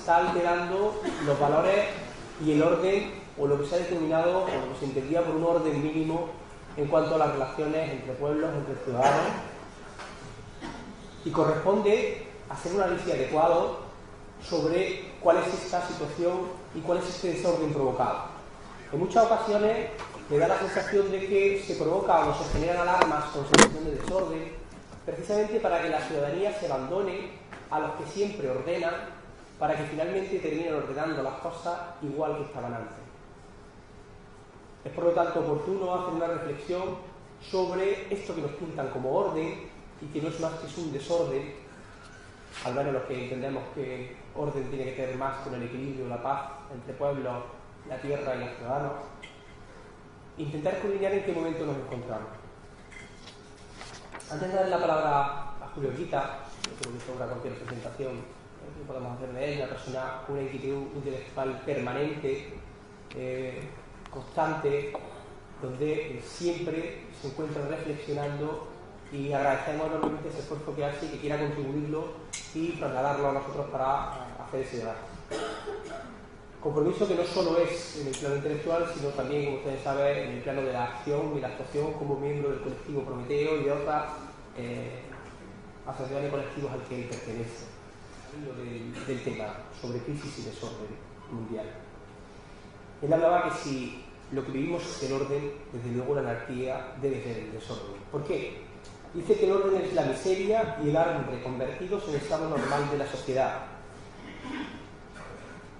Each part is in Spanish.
está alterando los valores y el orden, o lo que se ha determinado, o lo que se entendía por un orden mínimo en cuanto a las relaciones entre pueblos, entre ciudadanos, y corresponde hacer un análisis adecuado sobre cuál es esta situación y cuál es este desorden provocado. En muchas ocasiones me da la sensación de que se provoca o se generan alarmas con sensación de desorden, precisamente para que la ciudadanía se abandone a los que siempre ordenan, para que finalmente terminen ordenando las cosas igual que estaban antes. Es por lo tanto oportuno hacer una reflexión sobre esto que nos pintan como orden y que no es más que es un desorden, al menos los que entendemos que orden tiene que ver más con el equilibrio, la paz entre pueblos, la tierra y los ciudadanos. Intentar escudriñar en qué momento nos encontramos. Antes de dar la palabra a Julio Guita, yo creo que sobra cualquier presentación que podamos hacer de él, una persona con una inquietud intelectual permanente, constante, donde siempre se encuentra reflexionando, y agradecemos enormemente ese esfuerzo que hace y que quiera contribuirlo y trasladarlo a nosotros para hacer ese debate. Compromiso que no solo es en el plano intelectual, sino también, como ustedes saben, en el plano de la acción y la actuación como miembro del colectivo Prometeo y de otras asociaciones y colectivos al que él pertenece. Del tema sobre crisis y desorden mundial. Él hablaba que si lo que vivimos es el orden, desde luego la anarquía debe ser el desorden. ¿Por qué? Dice que el orden es la miseria y el hambre convertidos en estado normal de la sociedad.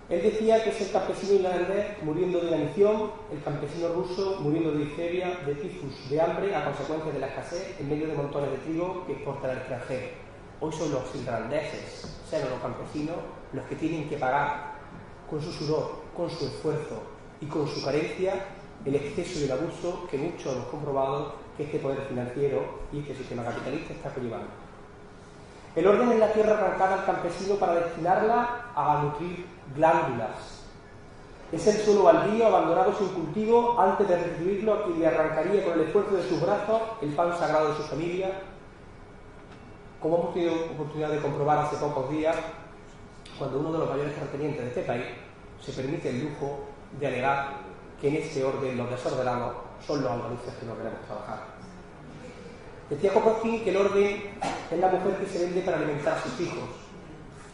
Él decía que es el campesino irlandés muriendo de inanición, el campesino ruso muriendo de difteria, de tifus, de hambre a consecuencia de la escasez en medio de montones de trigo que exporta al extranjero. Hoy son los irlandeses, sean los campesinos, los que tienen que pagar con su sudor, con su esfuerzo y con su carencia el exceso y el abuso que muchos hemos comprobado que este poder financiero y este sistema capitalista está conllevando. El orden es la tierra arrancada al campesino para destinarla a nutrir glándulas. Es el suelo baldío abandonado sin cultivo antes de retribuirlo a quien le arrancaría con el esfuerzo de sus brazos el pan sagrado de su familia. Como hemos tenido oportunidad de comprobar hace pocos días, cuando uno de los mayores terratenientes de este país se permite el lujo de alegar que en este orden los desordenados son los andaluces que no queremos trabajar. Decía Kropotkin que el orden es la mujer que se vende para alimentar a sus hijos,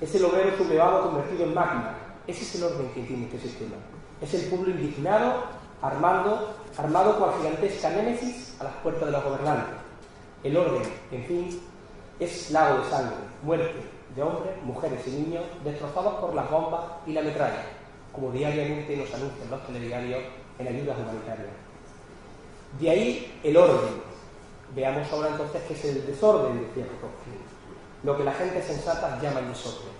es el obrero sublevado convertido en máquina. Ese es el orden que tiene este sistema. Es el pueblo indignado, armado cual gigantesca némesis a las puertas de los gobernantes. El orden, en fin, es lago de sangre, muerte de hombres, mujeres y niños destrozados por las bombas y la metralla, como diariamente nos anuncian los telediarios en ayudas humanitarias. De ahí el orden. Veamos ahora entonces qué es el desorden, decía Kropotkin, lo que la gente sensata llama el desorden.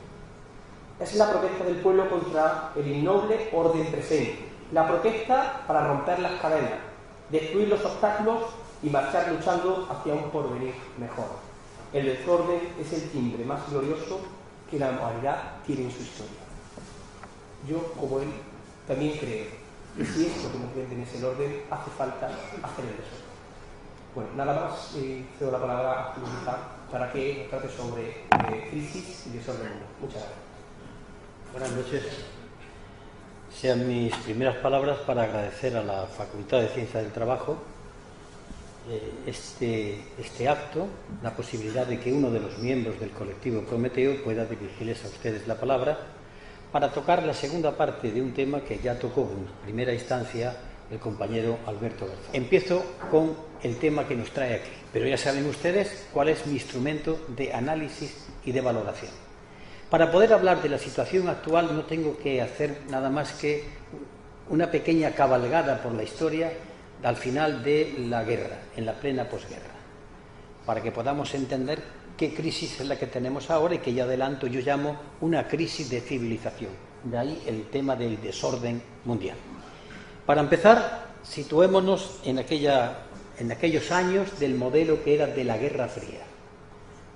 Es la protesta del pueblo contra el innoble orden presente, la protesta para romper las cadenas, destruir los obstáculos y marchar luchando hacia un porvenir mejor. El desorden es el timbre más glorioso que la humanidad tiene en su historia. Yo, como él, también creo que si esto que nos venden es el orden, hace falta hacer el desorden. Bueno, nada más, cedo la palabra a Julio Guita para que nos trate sobre crisis y desorden mundial. Muchas gracias. Buenas noches. Sean mis primeras palabras para agradecer a la Facultad de Ciencias del Trabajo este acto, la posibilidad de que uno de los miembros del colectivo Prometeo pueda dirigirles a ustedes la palabra para tocar la segunda parte de un tema que ya tocó en primera instancia el compañero Alberto Garzón. Empiezo con el tema que nos trae aquí, pero ya saben ustedes cuál es mi instrumento de análisis y de valoración. Para poder hablar de la situación actual no tengo que hacer nada más que una pequeña cabalgada por la historia al final de la guerra, en la plena posguerra, para que podamos entender qué crisis es la que tenemos ahora y que ya adelanto yo llamo una crisis de civilización. De ahí el tema del desorden mundial. Para empezar, situémonos en aquellos años del modelo que era de la Guerra Fría.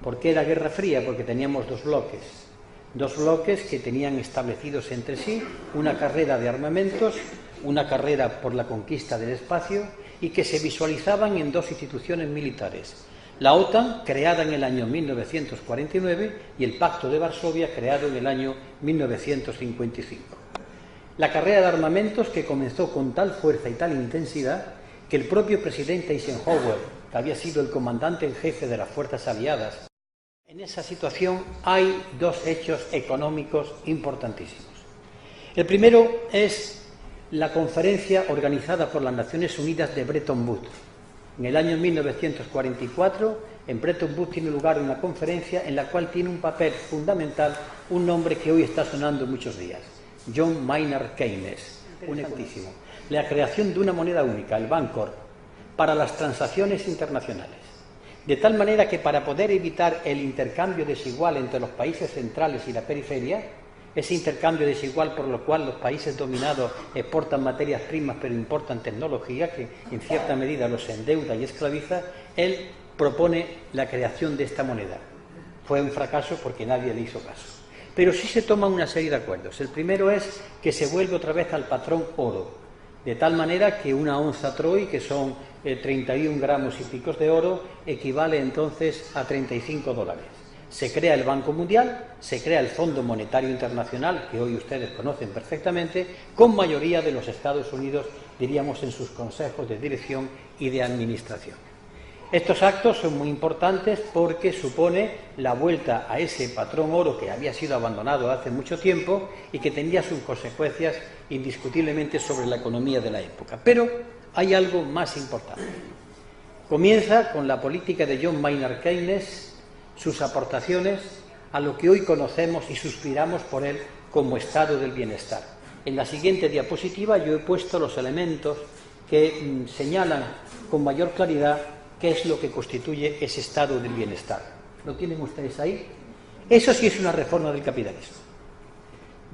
¿Por qué la Guerra Fría? Porque teníamos dos bloques que tenían establecidos entre sí una carrera de armamentos, una carrera por la conquista del espacio y que se visualizaban en dos instituciones militares, la OTAN, creada en el año 1949, y el Pacto de Varsovia, creado en el año 1955. La carrera de armamentos que comenzó con tal fuerza y tal intensidad que el propio presidente Eisenhower, que había sido el comandante en jefe de las fuerzas aliadas, en esa situación hay dos hechos económicos importantísimos. El primero es la conferencia organizada por las Naciones Unidas de Bretton Woods. En el año 1944, en Bretton Woods tiene lugar una conferencia en la cual tiene un papel fundamental un nombre que hoy está sonando muchos días, John Maynard Keynes, un ejecutísimo. La creación de una moneda única, el Bancorp, para las transacciones internacionales. De tal manera que para poder evitar el intercambio desigual entre los países centrales y la periferia, ese intercambio desigual por lo cual los países dominados exportan materias primas pero importan tecnología que en cierta medida los endeuda y esclaviza, él propone la creación de esta moneda. Fue un fracaso porque nadie le hizo caso. Pero sí se toman una serie de acuerdos. El primero es que se vuelve otra vez al patrón oro, de tal manera que una onza Troy, que son 31 gramos y picos de oro, equivale entonces a $35. Se crea el Banco Mundial, se crea el Fondo Monetario Internacional, que hoy ustedes conocen perfectamente, con mayoría de los Estados Unidos, diríamos, en sus consejos de dirección y de administración. Estos actos son muy importantes porque supone la vuelta a ese patrón oro que había sido abandonado hace mucho tiempo y que tenía sus consecuencias indiscutiblemente sobre la economía de la época. Pero hay algo más importante. Comienza con la política de John Maynard Keynes, sus aportaciones a lo que hoy conocemos y suspiramos por él como estado del bienestar. En la siguiente diapositiva yo he puesto los elementos que señalan con mayor claridad qué es lo que constituye ese estado del bienestar. ¿Lo tienen ustedes ahí? Eso sí es una reforma del capitalismo.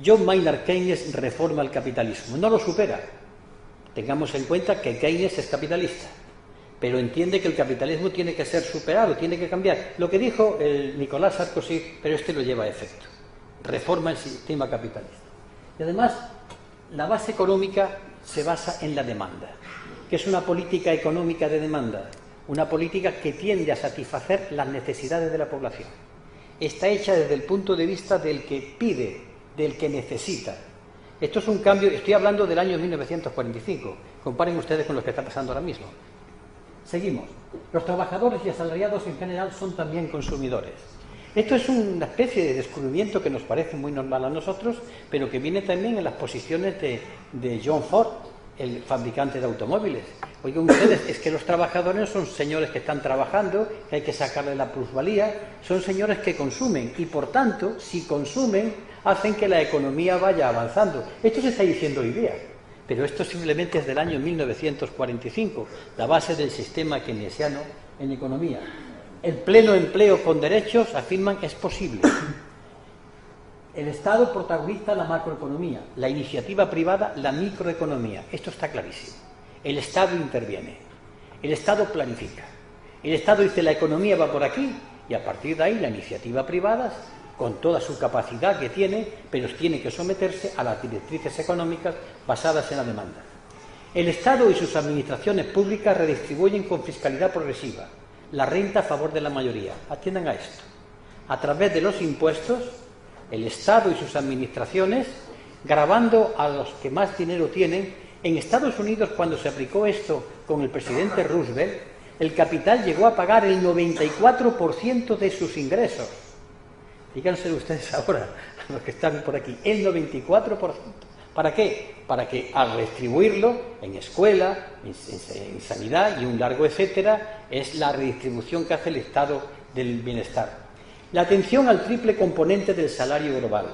John Maynard Keynes reforma el capitalismo, no lo supera. Tengamos en cuenta que Keynes es capitalista, pero entiende que el capitalismo tiene que ser superado, tiene que cambiar. Lo que dijo Nicolás Sarkozy, pero lo lleva a efecto. Reforma el sistema capitalista. Y además, la base económica se basa en la demanda, que es una política económica de demanda, una política que tiende a satisfacer las necesidades de la población. Está hecha desde el punto de vista del que pide, del que necesita. Esto es un cambio, estoy hablando del año 1945, comparen ustedes con lo que está pasando ahora mismo. Seguimos. Los trabajadores y asalariados en general son también consumidores. Esto es una especie de descubrimiento que nos parece muy normal a nosotros, pero que viene también en las posiciones de John Ford, el fabricante de automóviles. Oigan ustedes, es que los trabajadores son señores que están trabajando, que hay que sacarle la plusvalía, son señores que consumen y, por tanto, si consumen, hacen que la economía vaya avanzando. Esto se está diciendo hoy día, pero esto simplemente es del año 1945, la base del sistema keynesiano en economía. El pleno empleo con derechos, afirman, es posible. El Estado protagoniza la macroeconomía, la iniciativa privada la microeconomía. Esto está clarísimo. El Estado interviene, el Estado planifica. El Estado dice la economía va por aquí y a partir de ahí la iniciativa privada, con toda su capacidad que tiene, pero tiene que someterse a las directrices económicas basadas en la demanda. El Estado y sus administraciones públicas redistribuyen con fiscalidad progresiva la renta a favor de la mayoría. Atiendan a esto. A través de los impuestos, el Estado y sus administraciones, gravando a los que más dinero tienen. En Estados Unidos, cuando se aplicó esto con el presidente Roosevelt, el capital llegó a pagar el 94% de sus ingresos. Díganse ustedes ahora, a los que están por aquí, el 94%. ¿Para qué? Para que al redistribuirlo en escuela, en sanidad y un largo etcétera, es la redistribución que hace el Estado del bienestar. La atención al triple componente del salario global.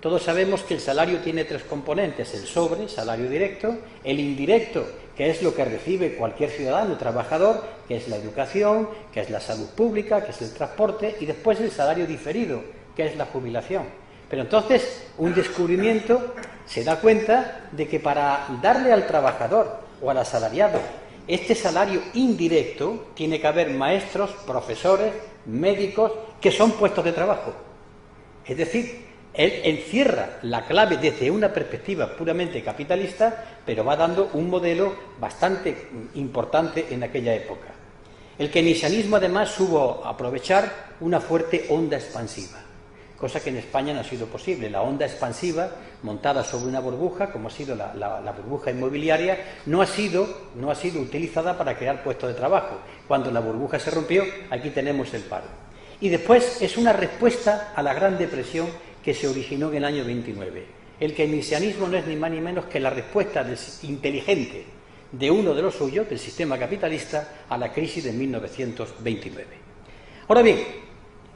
Todos sabemos que el salario tiene tres componentes: el sobre, salario directo; el indirecto, que es lo que recibe cualquier ciudadano trabajador, que es la educación, que es la salud pública, que es el transporte; y después el salario diferido, que es la jubilación. Pero entonces, un descubrimiento se da cuenta de que para darle al trabajador o al asalariado este salario indirecto, tiene que haber maestros, profesores, médicos, que son puestos de trabajo. Es decir, él encierra la clave desde una perspectiva puramente capitalista, pero va dando un modelo bastante importante en aquella época. El keynesianismo además supo aprovechar una fuerte onda expansiva, cosa que en España no ha sido posible. La onda expansiva, montada sobre una burbuja, como ha sido la burbuja inmobiliaria, no ha sido utilizada para crear puestos de trabajo. Cuando la burbuja se rompió, aquí tenemos el paro. Y después es una respuesta a la Gran Depresión que se originó en el año 29. El keynesianismo no es ni más ni menos que la respuesta inteligente de uno de los suyos, del sistema capitalista, a la crisis de 1929. Ahora bien,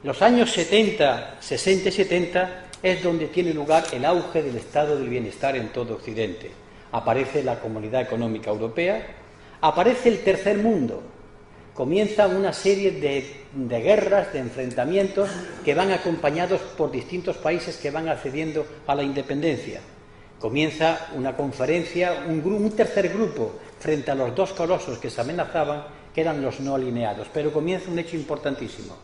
los años 60 y 70 es donde tiene lugar el auge del estado del bienestar en todo Occidente. Aparece la Comunidad Económica Europea, aparece el Tercer Mundo, comienza una serie de guerras, de enfrentamientos que van acompañados por distintos países que van accediendo a la independencia. Comienza una conferencia, un tercer grupo frente a los dos colosos que se amenazaban, que eran los no alineados. Pero comienza un hecho importantísimo.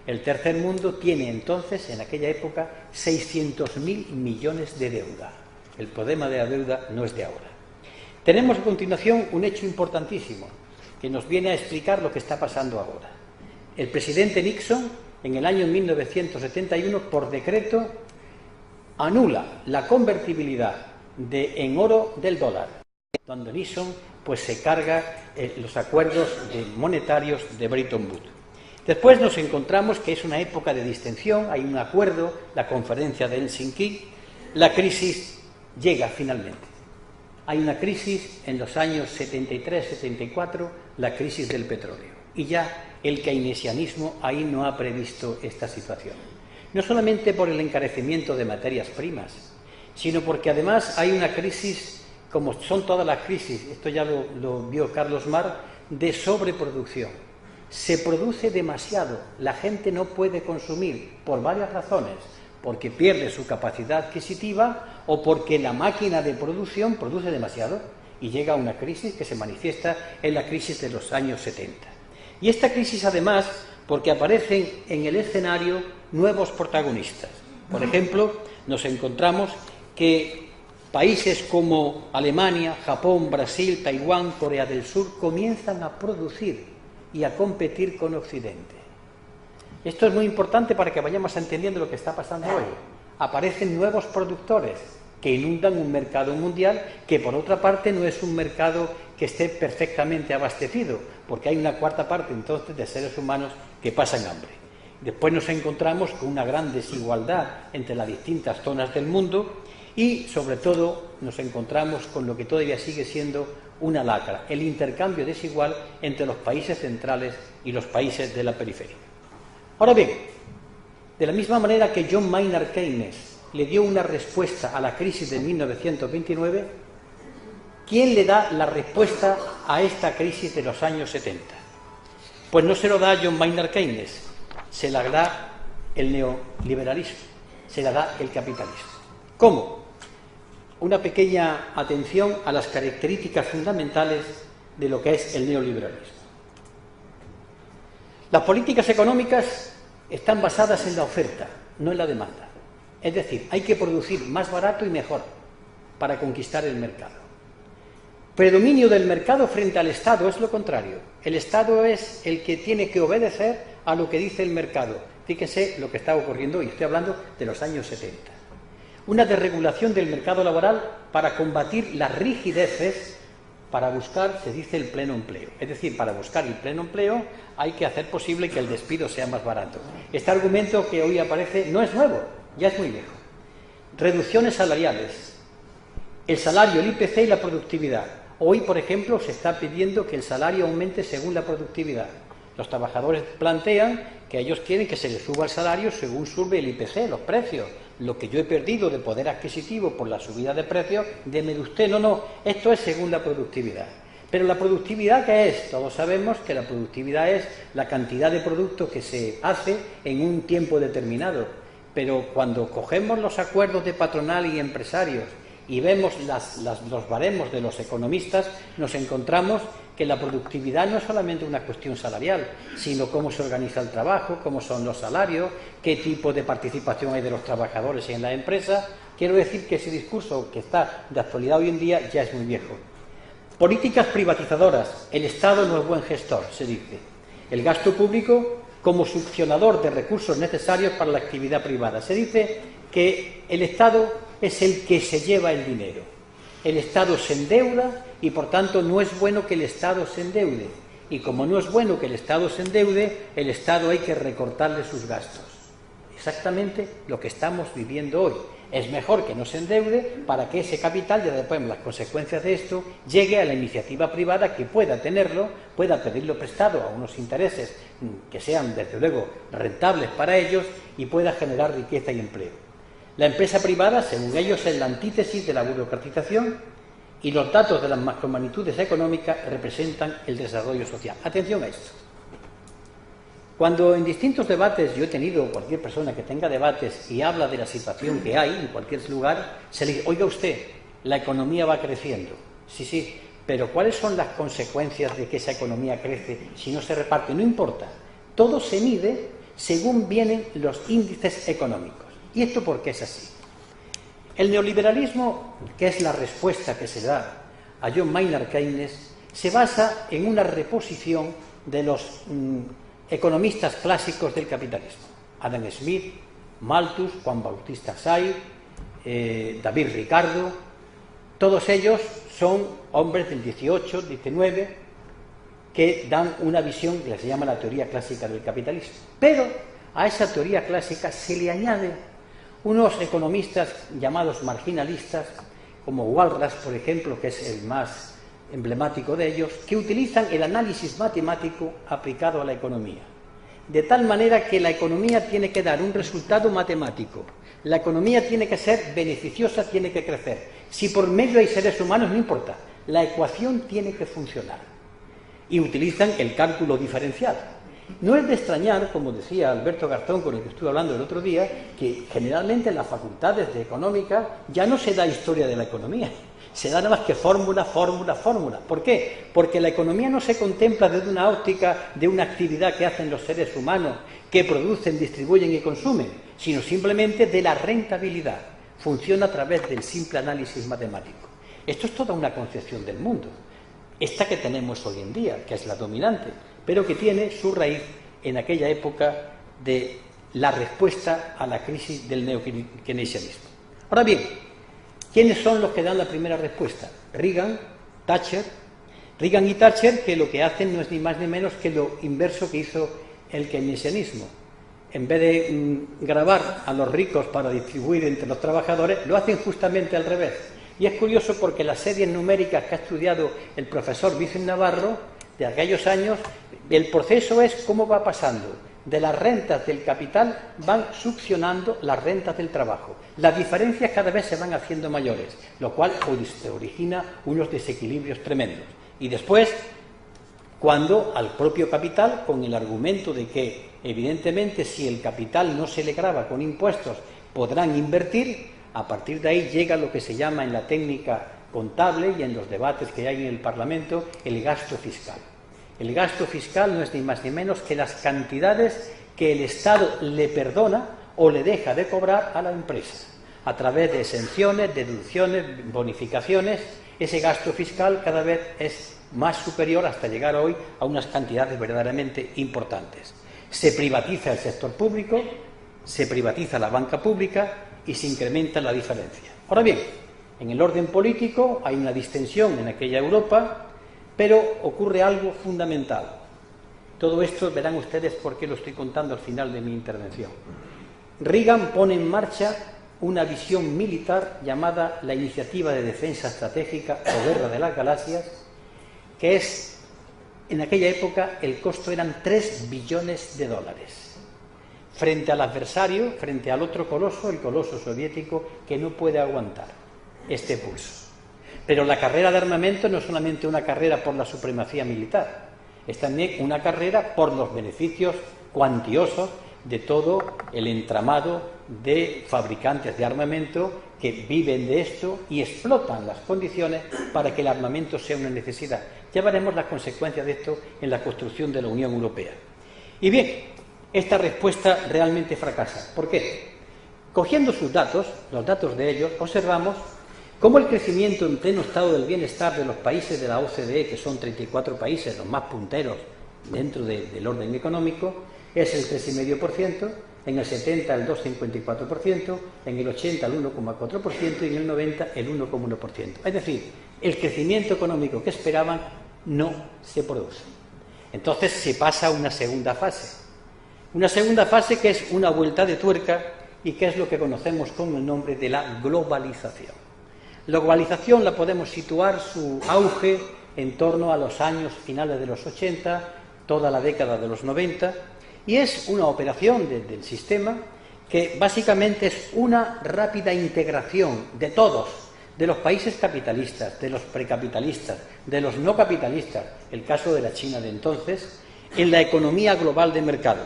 El Tercer Mundo tiene entonces, en aquella época, 600.000 millones de deuda. El problema de la deuda no es de ahora. Tenemos a continuación un hecho importantísimo que nos viene a explicar lo que está pasando ahora. El presidente Nixon, en el año 1971, por decreto, anula la convertibilidad en oro del dólar. Cuando Nixon pues, se carga los acuerdos monetarios de Bretton Woods. Después nos encontramos que es una época de distensión, hay un acuerdo, la conferencia de Helsinki, la crisis llega finalmente. Hay una crisis en los años 73-74, la crisis del petróleo. Y ya el keynesianismo ahí no ha previsto esta situación. No solamente por el encarecimiento de materias primas, sino porque además hay una crisis, como son todas las crisis, esto ya lo vio Carlos Marx, de sobreproducción. Se produce demasiado, la gente no puede consumir por varias razones, porque pierde su capacidad adquisitiva o porque la máquina de producción produce demasiado y llega a una crisis que se manifiesta en la crisis de los años 70. Y esta crisis además porque aparecen en el escenario nuevos protagonistas. Por ejemplo, nos encontramos que países como Alemania, Japón, Brasil, Taiwán, Corea del Sur comienzan a producir y a competir con Occidente. Esto es muy importante para que vayamos entendiendo lo que está pasando hoy. Aparecen nuevos productores que inundan un mercado mundial que, por otra parte, no es un mercado que esté perfectamente abastecido, porque hay una cuarta parte, entonces, de seres humanos que pasan hambre. Después nos encontramos con una gran desigualdad entre las distintas zonas del mundo y, sobre todo, nos encontramos con lo que todavía sigue siendo una lacra, el intercambio desigual entre los países centrales y los países de la periferia. Ahora bien, de la misma manera que John Maynard Keynes le dio una respuesta a la crisis de 1929, ¿quién le da la respuesta a esta crisis de los años 70? Pues no se lo da John Maynard Keynes, se la da el neoliberalismo, se la da el capitalismo. ¿Cómo? Una pequeña atención a las características fundamentales de lo que es el neoliberalismo. Las políticas económicas están basadas en la oferta, no en la demanda. Es decir, hay que producir más barato y mejor para conquistar el mercado. Predominio del mercado frente al Estado es lo contrario. El Estado es el que tiene que obedecer a lo que dice el mercado. Fíjense lo que está ocurriendo hoy, estoy hablando de los años 70. Una desregulación del mercado laboral para combatir las rigideces, para buscar, se dice, el pleno empleo. Es decir, para buscar el pleno empleo hay que hacer posible que el despido sea más barato. Este argumento que hoy aparece no es nuevo, ya es muy viejo. Reducciones salariales, el salario, el IPC y la productividad. Hoy, por ejemplo, se está pidiendo que el salario aumente según la productividad. Los trabajadores plantean que ellos quieren que se les suba el salario según sube el IPC, los precios. Lo que yo he perdido de poder adquisitivo por la subida de precios, deme de usted. No, esto es según la productividad. Pero la productividad, ¿qué es? Todos sabemos que la productividad es la cantidad de productos que se hace en un tiempo determinado. Pero cuando cogemos los acuerdos de patronal y empresarios y vemos los baremos de los economistas, nos encontramos que la productividad no es solamente una cuestión salarial, sino cómo se organiza el trabajo, cómo son los salarios, qué tipo de participación hay de los trabajadores en la empresa. Quiero decir que ese discurso que está de actualidad hoy en día ya es muy viejo. Políticas privatizadoras. El Estado no es buen gestor, se dice. el gasto público como succionador de recursos necesarios para la actividad privada. Se dice que el Estado es el que se lleva el dinero. El Estado se endeuda y, por tanto, no es bueno que el Estado se endeude. Y como no es bueno que el Estado se endeude, el Estado hay que recortarle sus gastos. Exactamente lo que estamos viviendo hoy. Es mejor que no se endeude para que ese capital, ya después las consecuencias de esto, llegue a la iniciativa privada que pueda tenerlo, pueda pedirlo prestado a unos intereses que sean, desde luego, rentables para ellos y pueda generar riqueza y empleo. La empresa privada, según ellos, es la antítesis de la burocratización y los datos de las macromagnitudes económicas representan el desarrollo social. Atención a esto. Cuando en distintos debates, yo he tenido, cualquier persona que tenga debates y habla de la situación que hay en cualquier lugar, se le dice, oiga usted, la economía va creciendo. Sí, sí, pero ¿cuáles son las consecuencias de que esa economía crece si no se reparte? No importa, todo se mide según vienen los índices económicos. ¿Y esto por qué es así? El neoliberalismo, que es la respuesta que se da a John Maynard Keynes, se basa en una reposición de los economistas clásicos del capitalismo. Adam Smith, Malthus, Juan Bautista Say, David Ricardo, todos ellos son hombres del 18, 19, que dan una visión que se llama la teoría clásica del capitalismo. Pero a esa teoría clásica se le añade unos economistas llamados marginalistas, como Walras, por ejemplo, que es el más emblemático de ellos, que utilizan el análisis matemático aplicado a la economía. De tal manera que la economía tiene que dar un resultado matemático. La economía tiene que ser beneficiosa, tiene que crecer. Si por medio hay seres humanos, no importa. La ecuación tiene que funcionar. Y utilizan el cálculo diferencial. No es de extrañar, como decía Alberto Garzón, con el que estuve hablando el otro día, que generalmente en las facultades de económica ya no se da historia de la economía. Se da nada más que fórmula, fórmula, fórmula. ¿Por qué? Porque la economía no se contempla desde una óptica de una actividad que hacen los seres humanos, que producen, distribuyen y consumen, sino simplemente de la rentabilidad. Funciona a través del simple análisis matemático. Esto es toda una concepción del mundo. Esta que tenemos hoy en día, que es la dominante, pero que tiene su raíz en aquella época de la respuesta a la crisis del neokeynesianismo. Ahora bien, ¿quiénes son los que dan la primera respuesta? Reagan, Thatcher. Reagan y Thatcher, que lo que hacen no es ni más ni menos que lo inverso que hizo el keynesianismo. En vez de gravar a los ricos para distribuir entre los trabajadores, lo hacen justamente al revés. Y es curioso porque las series numéricas que ha estudiado el profesor Vicente Navarro de aquellos años, el proceso es cómo va pasando. De las rentas del capital van succionando las rentas del trabajo. Las diferencias cada vez se van haciendo mayores, lo cual origina unos desequilibrios tremendos. Y después, cuando al propio capital, con el argumento de que, evidentemente, si el capital no se le grava con impuestos, podrán invertir, a partir de ahí llega lo que se llama en la técnica contable y en los debates que hay en el Parlamento, el gasto fiscal. El gasto fiscal no es ni más ni menos que las cantidades que el Estado le perdona o le deja de cobrar a la empresa. A través de exenciones, deducciones, bonificaciones, ese gasto fiscal cada vez es más superior hasta llegar hoy a unas cantidades verdaderamente importantes. Se privatiza el sector público, se privatiza la banca pública y se incrementa la diferencia. Ahora bien, en el orden político hay una distensión en aquella Europa, pero ocurre algo fundamental. Todo esto verán ustedes por qué lo estoy contando al final de mi intervención. Reagan pone en marcha una visión militar llamada la Iniciativa de Defensa Estratégica o Guerra de las Galaxias, que es, en aquella época, el costo eran 3 billones de dólares. Frente al adversario, frente al otro coloso, el coloso soviético, que no puede aguantar este pulso. Pero la carrera de armamento no es solamente una carrera por la supremacía militar, es también una carrera por los beneficios cuantiosos de todo el entramado de fabricantes de armamento que viven de esto y explotan las condiciones para que el armamento sea una necesidad. Ya veremos las consecuencias de esto en la construcción de la Unión Europea. Y bien, esta respuesta realmente fracasa. ¿Por qué? Cogiendo sus datos, los datos de ellos, observamos cómo el crecimiento en pleno estado del bienestar de los países de la OCDE, que son 34 países, los más punteros dentro del orden económico es el 3,5%, en el 70 el 2,54%, en el 80 el 1,4% y en el 90 el 1,1%. Es decir, el crecimiento económico que esperaban no se produce. Entonces se pasa a una segunda fase. Una segunda fase que es una vuelta de tuerca y que es lo que conocemos con el nombre de la globalización. La globalización la podemos situar su auge en torno a los años finales de los 80, toda la década de los 90, y es una operación del sistema que básicamente es una rápida integración de todos, de los países capitalistas, de los precapitalistas, de los no capitalistas, el caso de la China de entonces, en la economía global de mercado,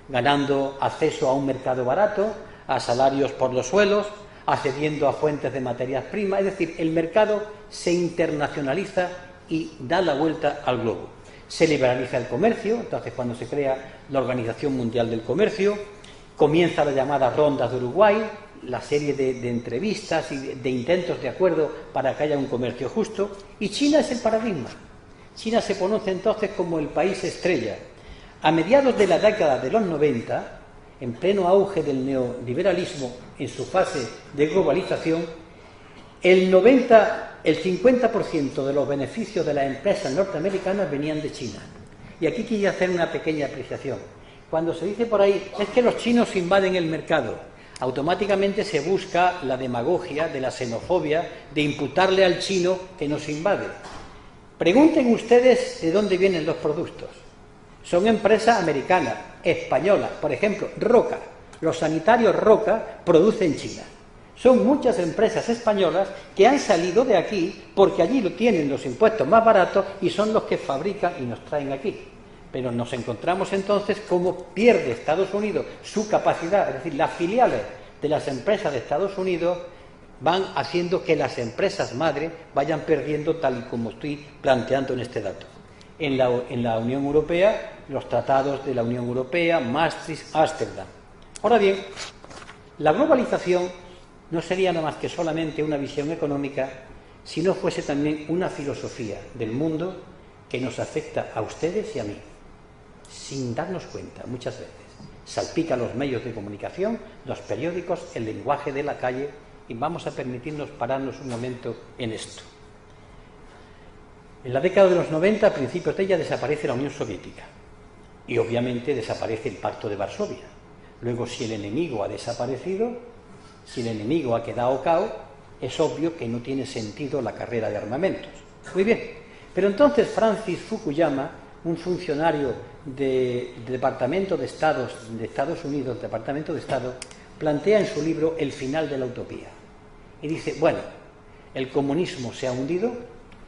ganando acceso a un mercado barato, a salarios por los suelos, accediendo a fuentes de materias primas, es decir, el mercado se internacionaliza y da la vuelta al globo. Se liberaliza el comercio, entonces cuando se crea la Organización Mundial del Comercio, comienza la llamada Ronda de Uruguay, la serie de entrevistas y de intentos de acuerdo para que haya un comercio justo, y China es el paradigma. China se conoce entonces como el país estrella. A mediados de la década de los 90, en pleno auge del neoliberalismo en su fase de globalización, el 50% de los beneficios de las empresas norteamericanas venían de China. Y aquí quería hacer una pequeña apreciación. Cuando se dice por ahí, es que los chinos invaden el mercado, automáticamente se busca la demagogia de la xenofobia de imputarle al chino que nos invade. Pregunten ustedes de dónde vienen los productos. Son empresas americanas, españolas, por ejemplo, Roca. Los sanitarios Roca producen en China. Son muchas empresas españolas que han salido de aquí porque allí lo tienen los impuestos más baratos y son los que fabrican y nos traen aquí. Pero nos encontramos entonces cómo pierde Estados Unidos su capacidad, es decir, las filiales de las empresas de Estados Unidos van haciendo que las empresas madre vayan perdiendo, tal y como estoy planteando en este dato. En la Unión Europea, los tratados de la Unión Europea, Maastricht, Ámsterdam. Ahora bien, la globalización no sería nada más que solamente una visión económica, si no fuese también una filosofía del mundo que nos afecta a ustedes y a mí, sin darnos cuenta muchas veces. Salpica los medios de comunicación, los periódicos, el lenguaje de la calle, y vamos a permitirnos pararnos un momento en esto. En la década de los 90, a principios de ella, desaparece la Unión Soviética y obviamente desaparece el Pacto de Varsovia. Luego, si el enemigo ha desaparecido, si el enemigo ha quedado cao, es obvio que no tiene sentido la carrera de armamentos. Muy bien, pero entonces Francis Fukuyama, un funcionario del Departamento de Estado de Estados Unidos, Departamento de Estado, plantea en su libro El final de la utopía. Y dice, bueno, el comunismo se ha hundido,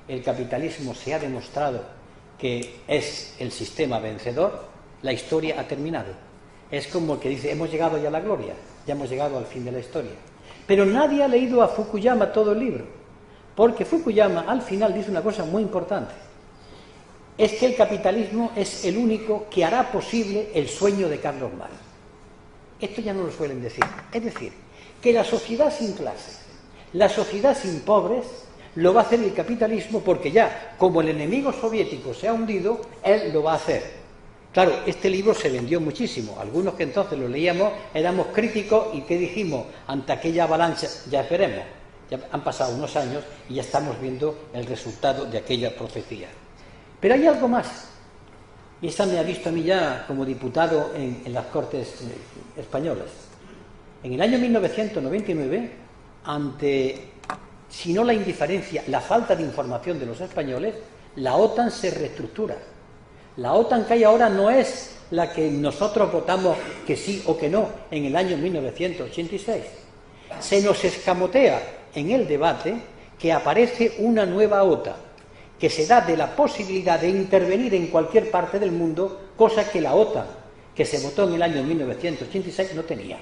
el capitalismo se ha demostrado que es el sistema vencedor, la historia ha terminado. Es como el que dice, hemos llegado ya a la gloria, ya hemos llegado al fin de la historia. Pero nadie ha leído a Fukuyama todo el libro, porque Fukuyama al final dice una cosa muy importante. Es que el capitalismo es el único que hará posible el sueño de Carlos Marx. Esto ya no lo suelen decir. Es decir, que la sociedad sin clases, la sociedad sin pobres, lo va a hacer el capitalismo porque ya, como el enemigo soviético se ha hundido, él lo va a hacer. Claro, este libro se vendió muchísimo. Algunos que entonces lo leíamos éramos críticos y ¿qué dijimos ante aquella avalancha? Ya esperemos. Ya han pasado unos años y ya estamos viendo el resultado de aquella profecía. Pero hay algo más. Y esta me ha visto a mí ya como diputado en las Cortes españolas. En el año 1999, ante, si no la indiferencia, la falta de información de los españoles, la OTAN se reestructura. La OTAN que hay ahora no es la que nosotros votamos que sí o que no en el año 1986. Se nos escamotea en el debate que aparece una nueva OTAN, que se da de la posibilidad de intervenir en cualquier parte del mundo, cosa que la OTAN, que se votó en el año 1986, no tenía.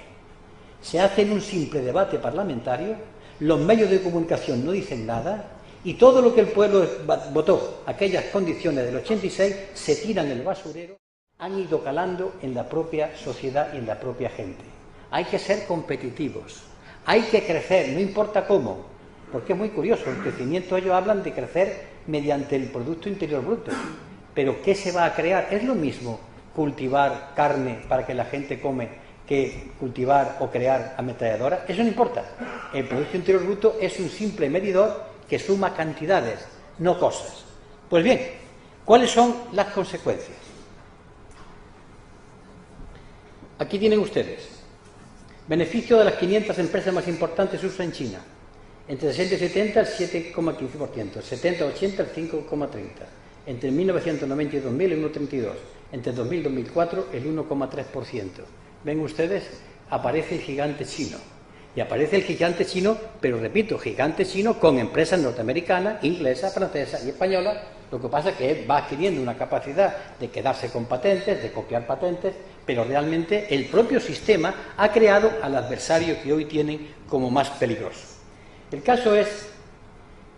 Se hace en un simple debate parlamentario, los medios de comunicación no dicen nada, y todo lo que el pueblo votó, aquellas condiciones del 86, se tiran en el basurero, han ido calando en la propia sociedad y en la propia gente. Hay que ser competitivos, hay que crecer, no importa cómo, porque es muy curioso, el crecimiento ellos hablan de crecer mediante el Producto Interior Bruto, Pero ¿qué se va a crear? ¿Es lo mismo cultivar carne para que la gente come que cultivar o crear ametralladoras? Eso no importa. El Producto Interior Bruto es un simple medidor que suma cantidades, no cosas. Pues bien, ¿cuáles son las consecuencias? Aquí tienen ustedes. Beneficio de las 500 empresas más importantes USA en China. Entre 60 y 70 el 7,15%, 70 y 80 el 5,30%, entre 1990 y 2000 el 1,32%, entre 2000 y 2004 el 1,3%. Ven ustedes, aparece el gigante chino. Y aparece el gigante chino, pero repito, gigante chino con empresas norteamericanas, inglesas, francesas y españolas. Lo que pasa es que va adquiriendo una capacidad de quedarse con patentes, de copiar patentes, pero realmente el propio sistema ha creado al adversario que hoy tienen como más peligroso. El caso es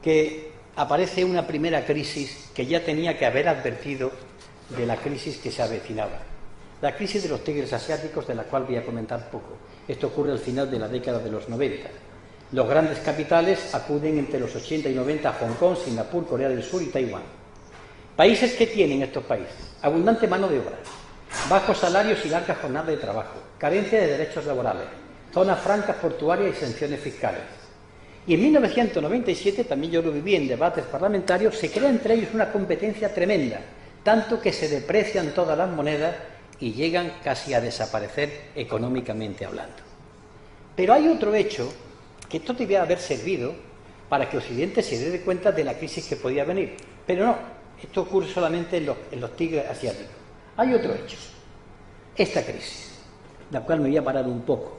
que aparece una primera crisis que ya tenía que haber advertido de la crisis que se avecinaba. La crisis de los tigres asiáticos, de la cual voy a comentar poco. Esto ocurre al final de la década de los 90. Los grandes capitales acuden entre los 80 y 90 a Hong Kong, Singapur, Corea del Sur y Taiwán. Países que tienen estos países: abundante mano de obra, bajos salarios y largas jornadas de trabajo, carencia de derechos laborales, zonas francas portuarias y exenciones fiscales. Y en 1997, también yo lo viví en debates parlamentarios, se crea entre ellos una competencia tremenda, tanto que se deprecian todas las monedas y llegan casi a desaparecer económicamente hablando. Pero hay otro hecho que esto debía haber servido para que Occidente se dé cuenta de la crisis que podía venir. Pero no, esto ocurre solamente en los tigres asiáticos. Hay otro hecho, esta crisis, la cual me voy a parar un poco.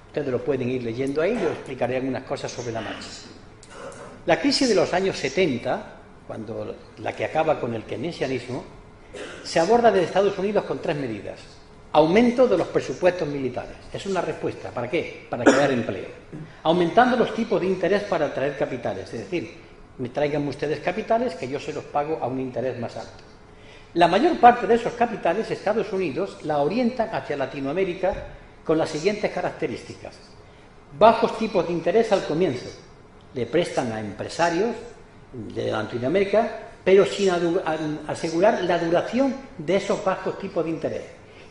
Ustedes lo pueden ir leyendo ahí, yo explicaré algunas cosas sobre la marcha. La crisis de los años 70, la que acaba con el keynesianismo, se aborda desde Estados Unidos con 3 medidas. Aumento de los presupuestos militares. Es una respuesta. ¿Para qué? Para crear empleo. Aumentando los tipos de interés para atraer capitales. Es decir, me traigan ustedes capitales que yo se los pago a un interés más alto. La mayor parte de esos capitales, Estados Unidos, la orientan hacia Latinoamérica con las siguientes características. Bajos tipos de interés al comienzo. Le prestan a empresarios de Latinoamérica, pero sin asegurar la duración de esos bajos tipos de interés.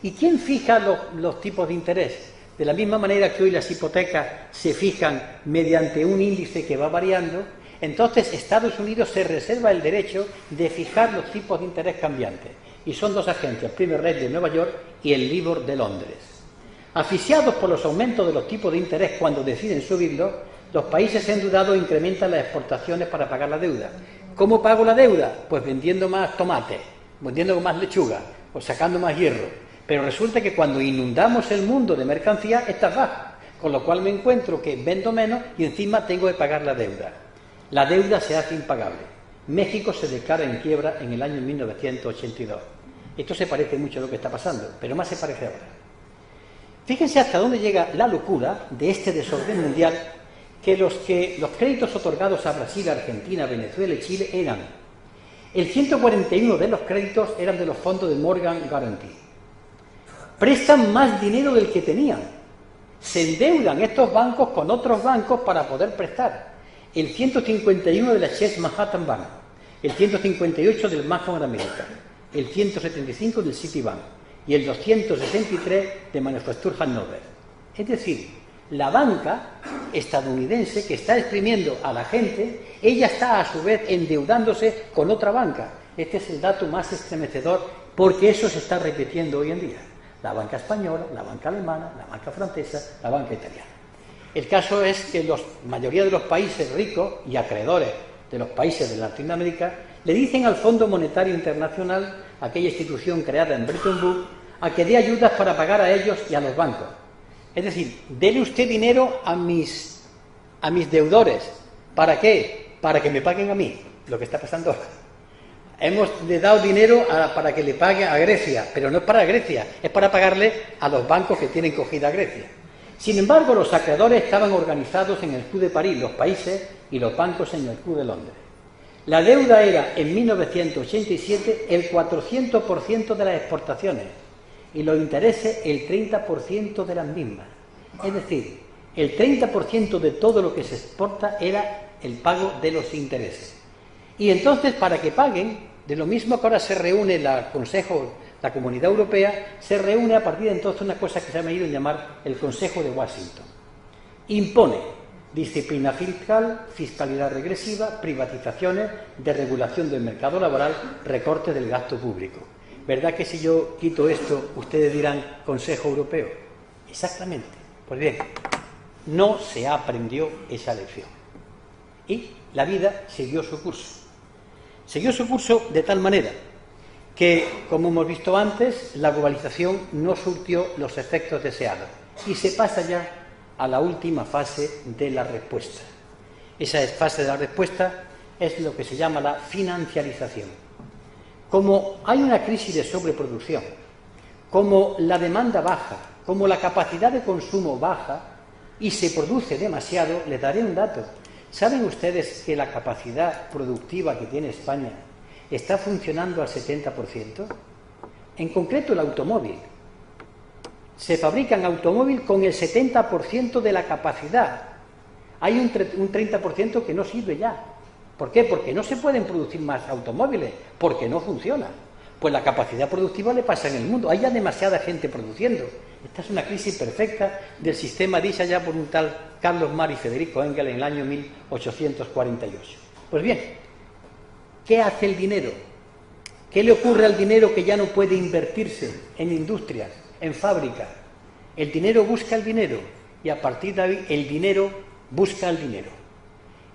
¿Y quién fija los tipos de interés? De la misma manera que hoy las hipotecas se fijan mediante un índice que va variando, entonces Estados Unidos se reserva el derecho de fijar los tipos de interés cambiantes. Y son 2 agencias, Premier Rate de Nueva York y el LIBOR de Londres. Asfixiados por los aumentos de los tipos de interés cuando deciden subirlos, los países endeudados incrementan las exportaciones para pagar la deuda. ¿Cómo pago la deuda? Pues vendiendo más tomate, vendiendo más lechuga o sacando más hierro. Pero resulta que cuando inundamos el mundo de mercancía, esta baja, con lo cual me encuentro que vendo menos y encima tengo que pagar la deuda. La deuda se hace impagable. México se declara en quiebra en el año 1982. Esto se parece mucho a lo que está pasando, pero más se parece ahora. Fíjense hasta dónde llega la locura de este desorden mundial, que los créditos otorgados a Brasil, Argentina, Venezuela y Chile eran, el 141 de los créditos eran de los fondos de Morgan Guarantee. Prestan más dinero del que tenían. Se endeudan estos bancos con otros bancos para poder prestar. El 151 de la Chase Manhattan Bank, el 158 del Bank of America, el 175 del Citibank y el 263 de Manufacture Hannover. Es decir, la banca estadounidense que está exprimiendo a la gente, ella está a su vez endeudándose con otra banca. Este es el dato más estremecedor porque eso se está repitiendo hoy en día. La banca española, la banca alemana, la banca francesa, la banca italiana. El caso es que la mayoría de los países ricos y acreedores de los países de Latinoamérica le dicen al Fondo Monetario Internacional, aquella institución creada en Bretton Woods, a que dé ayudas para pagar a ellos y a los bancos. Es decir, dele usted dinero a mis deudores. ¿Para qué? Para que me paguen a mí, lo que está pasando ahora. Le dado dinero para que le pague a Grecia, pero no es para Grecia, es para pagarle a los bancos que tienen cogida a Grecia. Sin embargo, los acreedores estaban organizados en el Club de París, los países, y los bancos en el Club de Londres. La deuda era, en 1987, el 400% de las exportaciones y los intereses el 30% de las mismas. Es decir, el 30% de todo lo que se exporta era el pago de los intereses. Y entonces, para que paguen, De lo mismo que ahora se reúne la Comunidad Europea, se reúne a partir de entonces una cosa que se ha venido a llamar el Consejo de Washington. Impone disciplina fiscal, fiscalidad regresiva, privatizaciones, desregulación del mercado laboral, recorte del gasto público. ¿Verdad que si yo quito esto, ustedes dirán Consejo Europeo? Exactamente. Pues bien, no se aprendió esa lección. Y la vida siguió su curso. Siguió su curso de tal manera que, como hemos visto antes, la globalización no surtió los efectos deseados y se pasa ya a la última fase de la respuesta. Esa fase de la respuesta es lo que se llama la financiarización. Como hay una crisis de sobreproducción, como la demanda baja, como la capacidad de consumo baja y se produce demasiado, les daré un dato. ¿Saben ustedes que la capacidad productiva que tiene España está funcionando al 70%? En concreto el automóvil. Se fabrican automóviles con el 70% de la capacidad. Hay un 30% que no sirve ya. ¿Por qué? Porque no se pueden producir más automóviles, porque no funciona. Pues la capacidad productiva le pasa en el mundo. Hay ya demasiada gente produciendo. Esta es una crisis perfecta del sistema dicha ya por un tal Carlos Marx y Federico Engels en el año 1848. Pues bien, ¿qué hace el dinero? ¿Qué le ocurre al dinero que ya no puede invertirse en industrias, en fábricas? El dinero busca el dinero y a partir de ahí el dinero busca el dinero.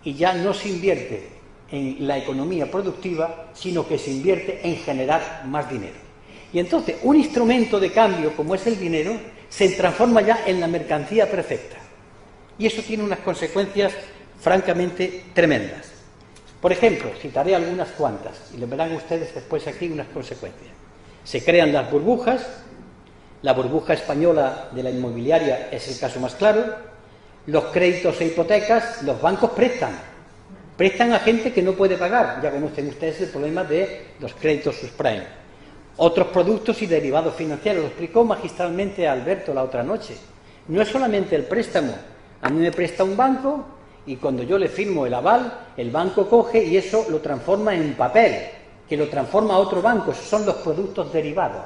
Y ya no se invierte en la economía productiva, sino que se invierte en generar más dinero. Y entonces un instrumento de cambio como es el dinero se transforma ya en la mercancía perfecta. Y eso tiene unas consecuencias francamente tremendas. Por ejemplo, citaré algunas cuantas y les verán ustedes después aquí unas consecuencias. Se crean las burbujas. La burbuja española de la inmobiliaria es el caso más claro. Los créditos e hipotecas, los bancos prestan a gente que no puede pagar. Ya conocen ustedes el problema de los créditos subprime. Otros productos y derivados financieros. Lo explicó magistralmente Alberto la otra noche. No es solamente el préstamo. A mí me presta un banco y cuando yo le firmo el aval, el banco coge y eso lo transforma en papel, que lo transforma a otro banco. Esos son los productos derivados.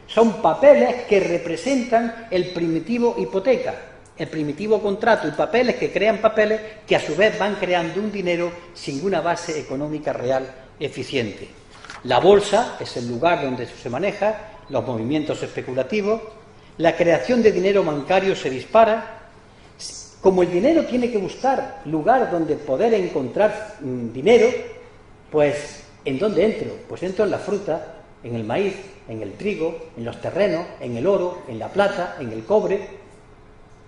Son papeles que representan el primitivo hipoteca, el primitivo contrato, y papeles que crean papeles que a su vez van creando un dinero sin una base económica real eficiente. La bolsa es el lugar donde se maneja, los movimientos especulativos, la creación de dinero bancario se dispara. Como el dinero tiene que buscar lugar donde poder encontrar dinero, pues ¿en dónde entro? Pues entro en la fruta, en el maíz, en el trigo, en los terrenos, en el oro, en la plata, en el cobre.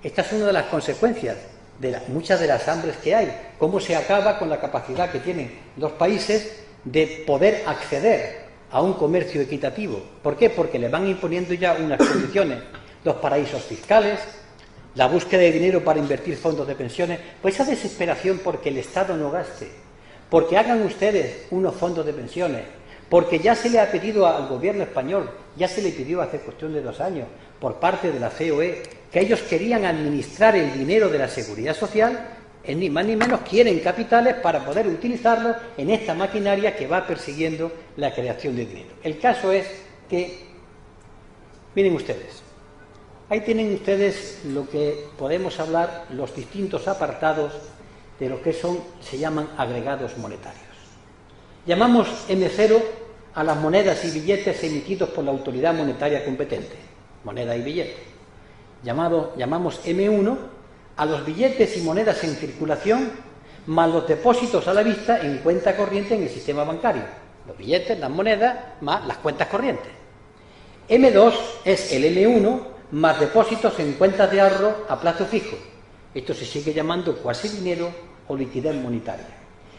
Esta es una de las consecuencias de muchas de las hambres que hay. Cómo se acaba con la capacidad que tienen los países de poder acceder a un comercio equitativo. ¿Por qué? Porque le van imponiendo ya unas condiciones. Los paraísos fiscales, la búsqueda de dinero para invertir fondos de pensiones, pues esa desesperación porque el Estado no gaste, porque hagan ustedes unos fondos de pensiones, porque ya se le ha pedido al gobierno español, ya se le pidió hace cuestión de 2 años, por parte de la COE, que ellos querían administrar el dinero de la Seguridad Social, ni más ni menos quieren capitales para poder utilizarlos en esta maquinaria que va persiguiendo la creación de dinero. El caso es que, miren ustedes, ahí tienen ustedes lo que podemos hablar, los distintos apartados de lo que se llaman agregados monetarios. Llamamos M0 a las monedas y billetes emitidos por la autoridad monetaria competente, moneda y billete. Llamamos M1 a los billetes y monedas en circulación más los depósitos a la vista en cuenta corriente en el sistema bancario. Los billetes, las monedas, más las cuentas corrientes. M2 es el M1 más depósitos en cuentas de ahorro a plazo fijo. Esto se sigue llamando cuasi dinero o liquidez monetaria.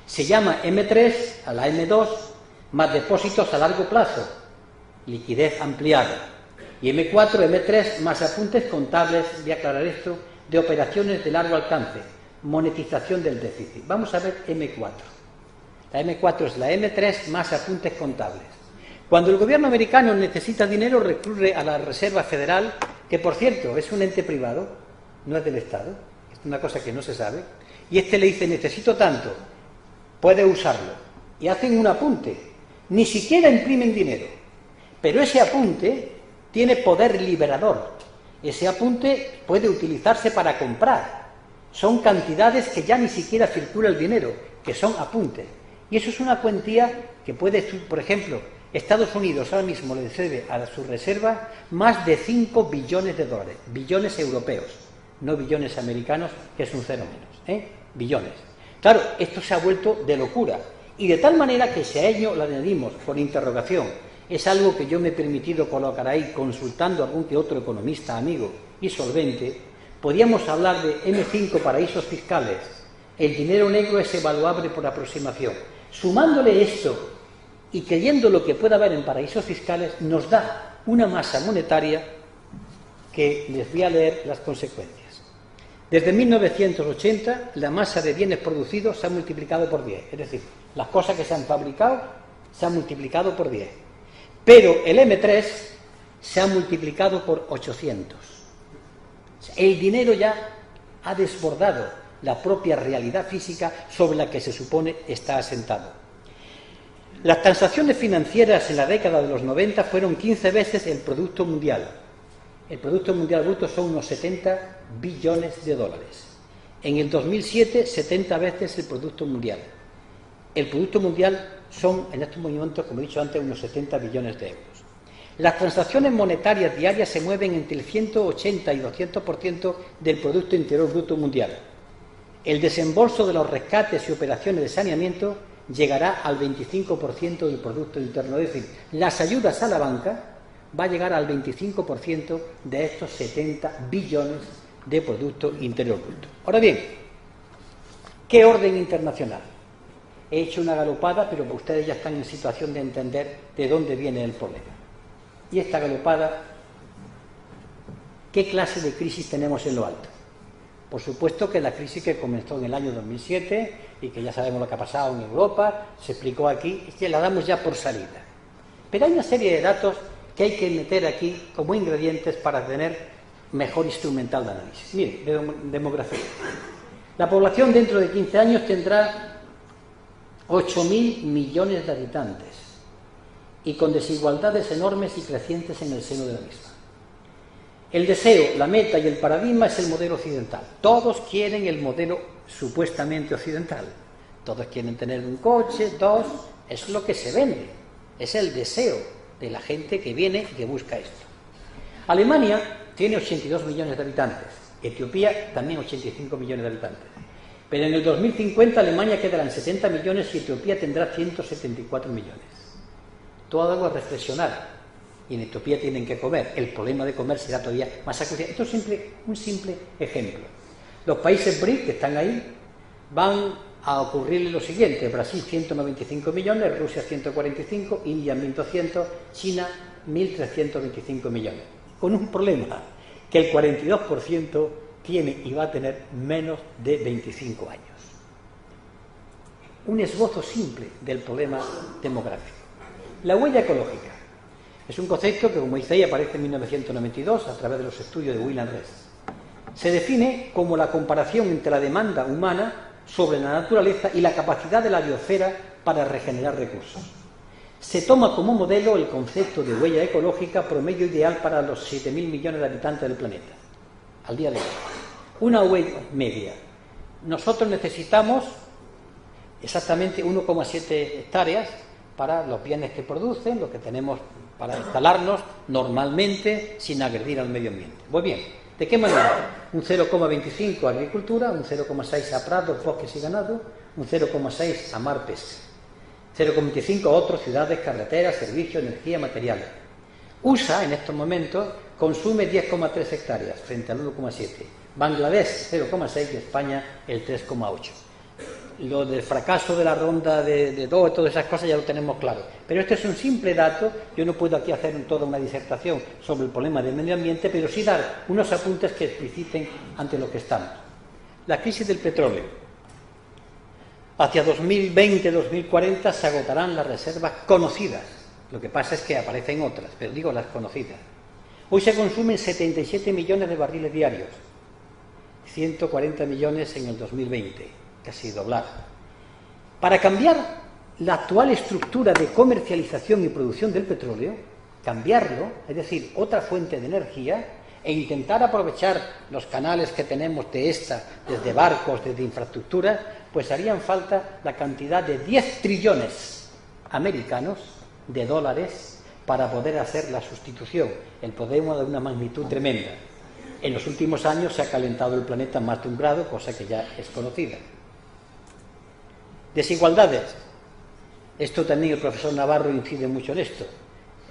Se llama M3 a la M2 más depósitos a largo plazo, liquidez ampliada. Y M4, M3 más apuntes contables, voy a aclarar esto, de operaciones de largo alcance, monetización del déficit. Vamos a ver M4. La M4 es la M3 más apuntes contables. Cuando el gobierno americano necesita dinero, recurre a la Reserva Federal, que por cierto es un ente privado, no es del Estado, es una cosa que no se sabe, y le dice, necesito tanto, puede usarlo. Y hacen un apunte, ni siquiera imprimen dinero, pero ese apunte tiene poder liberador, ese apunte puede utilizarse para comprar, son cantidades que ya ni siquiera circula el dinero, que son apuntes, y eso es una cuantía que puede, por ejemplo, Estados Unidos ahora mismo le debe a su reserva más de 5 billones de dólares, billones europeos, no billones americanos, que es un cero menos, billones. Claro, esto se ha vuelto de locura, y de tal manera que si a ello lo añadimos con interrogación, es algo que yo me he permitido colocar ahí consultando a algún que otro economista amigo y solvente, podríamos hablar de M5 paraísos fiscales, el dinero negro es evaluable por aproximación. Sumándole esto y creyendo lo que pueda haber en paraísos fiscales, nos da una masa monetaria que les voy a leer las consecuencias. Desde 1980, la masa de bienes producidos se ha multiplicado por 10. Es decir, las cosas que se han fabricado se han multiplicado por 10. Pero el M3 se ha multiplicado por 800. El dinero ya ha desbordado la propia realidad física sobre la que se supone está asentado. Las transacciones financieras en la década de los 90 fueron 15 veces el Producto Mundial. El Producto Mundial Bruto son unos 70 billones de dólares. En el 2007, 70 veces el Producto Mundial. El Producto Mundial son, en estos momentos, como he dicho antes, unos 70 billones de euros. Las transacciones monetarias diarias se mueven entre el 180 y 200% del Producto Interior Bruto Mundial. El desembolso de los rescates y operaciones de saneamiento llegará al 25% del Producto Interno. Es decir, las ayudas a la banca va a llegar al 25% de estos 70 billones de Producto Interior Bruto. Ahora bien, ¿qué orden internacional? He hecho una galopada, pero ustedes ya están en situación de entender de dónde viene el problema. Y esta galopada, ¿qué clase de crisis tenemos en lo alto? Por supuesto que la crisis que comenzó en el año 2007 y que ya sabemos lo que ha pasado en Europa, se explicó aquí, y que la damos ya por salida. Pero hay una serie de datos que hay que meter aquí como ingredientes para tener mejor instrumental de análisis. Mire, demografía. La población dentro de 15 años tendrá 8.000 millones de habitantes y con desigualdades enormes y crecientes en el seno de la misma. El deseo, la meta y el paradigma es el modelo occidental. Todos quieren el modelo supuestamente occidental. Todos quieren tener un coche, dos, es lo que se vende, es el deseo de la gente que viene y que busca esto. Alemania tiene 82 millones de habitantes, Etiopía también 85 millones de habitantes. Pero en el 2050 Alemania quedará en 70 millones y Etiopía tendrá 174 millones. Todo algo a reflexionar. Y en Etiopía tienen que comer. El problema de comer será todavía más acuciante. Esto es un simple ejemplo. Los países BRIC que están ahí van a ocurrirle lo siguiente: Brasil 195 millones, Rusia 145, India 1.200, China 1.325 millones. Con un problema, que el 42% tiene y va a tener menos de 25 años. Un esbozo simple del problema demográfico. La huella ecológica es un concepto que, como dice ahí, aparece en 1992 a través de los estudios de William Rees. Se define como la comparación entre la demanda humana sobre la naturaleza y la capacidad de la biosfera para regenerar recursos. Se toma como modelo el concepto de huella ecológica promedio ideal para los 7.000 millones de habitantes del planeta, al día de hoy. Una huella media. Nosotros necesitamos exactamente 1,7 hectáreas para los bienes que producen, lo que tenemos para instalarnos normalmente sin agredir al medio ambiente. Muy bien, ¿de qué manera? Un 0,25 a agricultura, un 0,6 a prados, bosques y ganado, un 0,6 a mar, pesca, 0,25 a otros, ciudades, carreteras, servicios, energía, materiales. USA en estos momentos consume 10,3 hectáreas frente al 1,7. Bangladesh 0,6 y España el 3,8. Lo del fracaso de la ronda de Doha, todas esas cosas ya lo tenemos claro. Pero este es un simple dato. Yo no puedo aquí hacer toda una disertación sobre el problema del medio ambiente, pero sí dar unos apuntes que expliciten ante lo que estamos. La crisis del petróleo. Hacia 2020-2040 se agotarán las reservas conocidas. Lo que pasa es que aparecen otras, pero digo las conocidas. Hoy se consumen 77 millones de barriles diarios, 140 millones en el 2020. Casi doblar. Para cambiar la actual estructura de comercialización y producción del petróleo, cambiarlo, es decir, otra fuente de energía, e intentar aprovechar los canales que tenemos desde barcos, desde infraestructuras, pues harían falta la cantidad de 10 trillones americanos de dólares para poder hacer la sustitución. El problema de una magnitud tremenda. En los últimos años se ha calentado el planeta más de 1 grado, cosa que ya es conocida. Desigualdades. Esto también el profesor Navarro incide mucho en esto.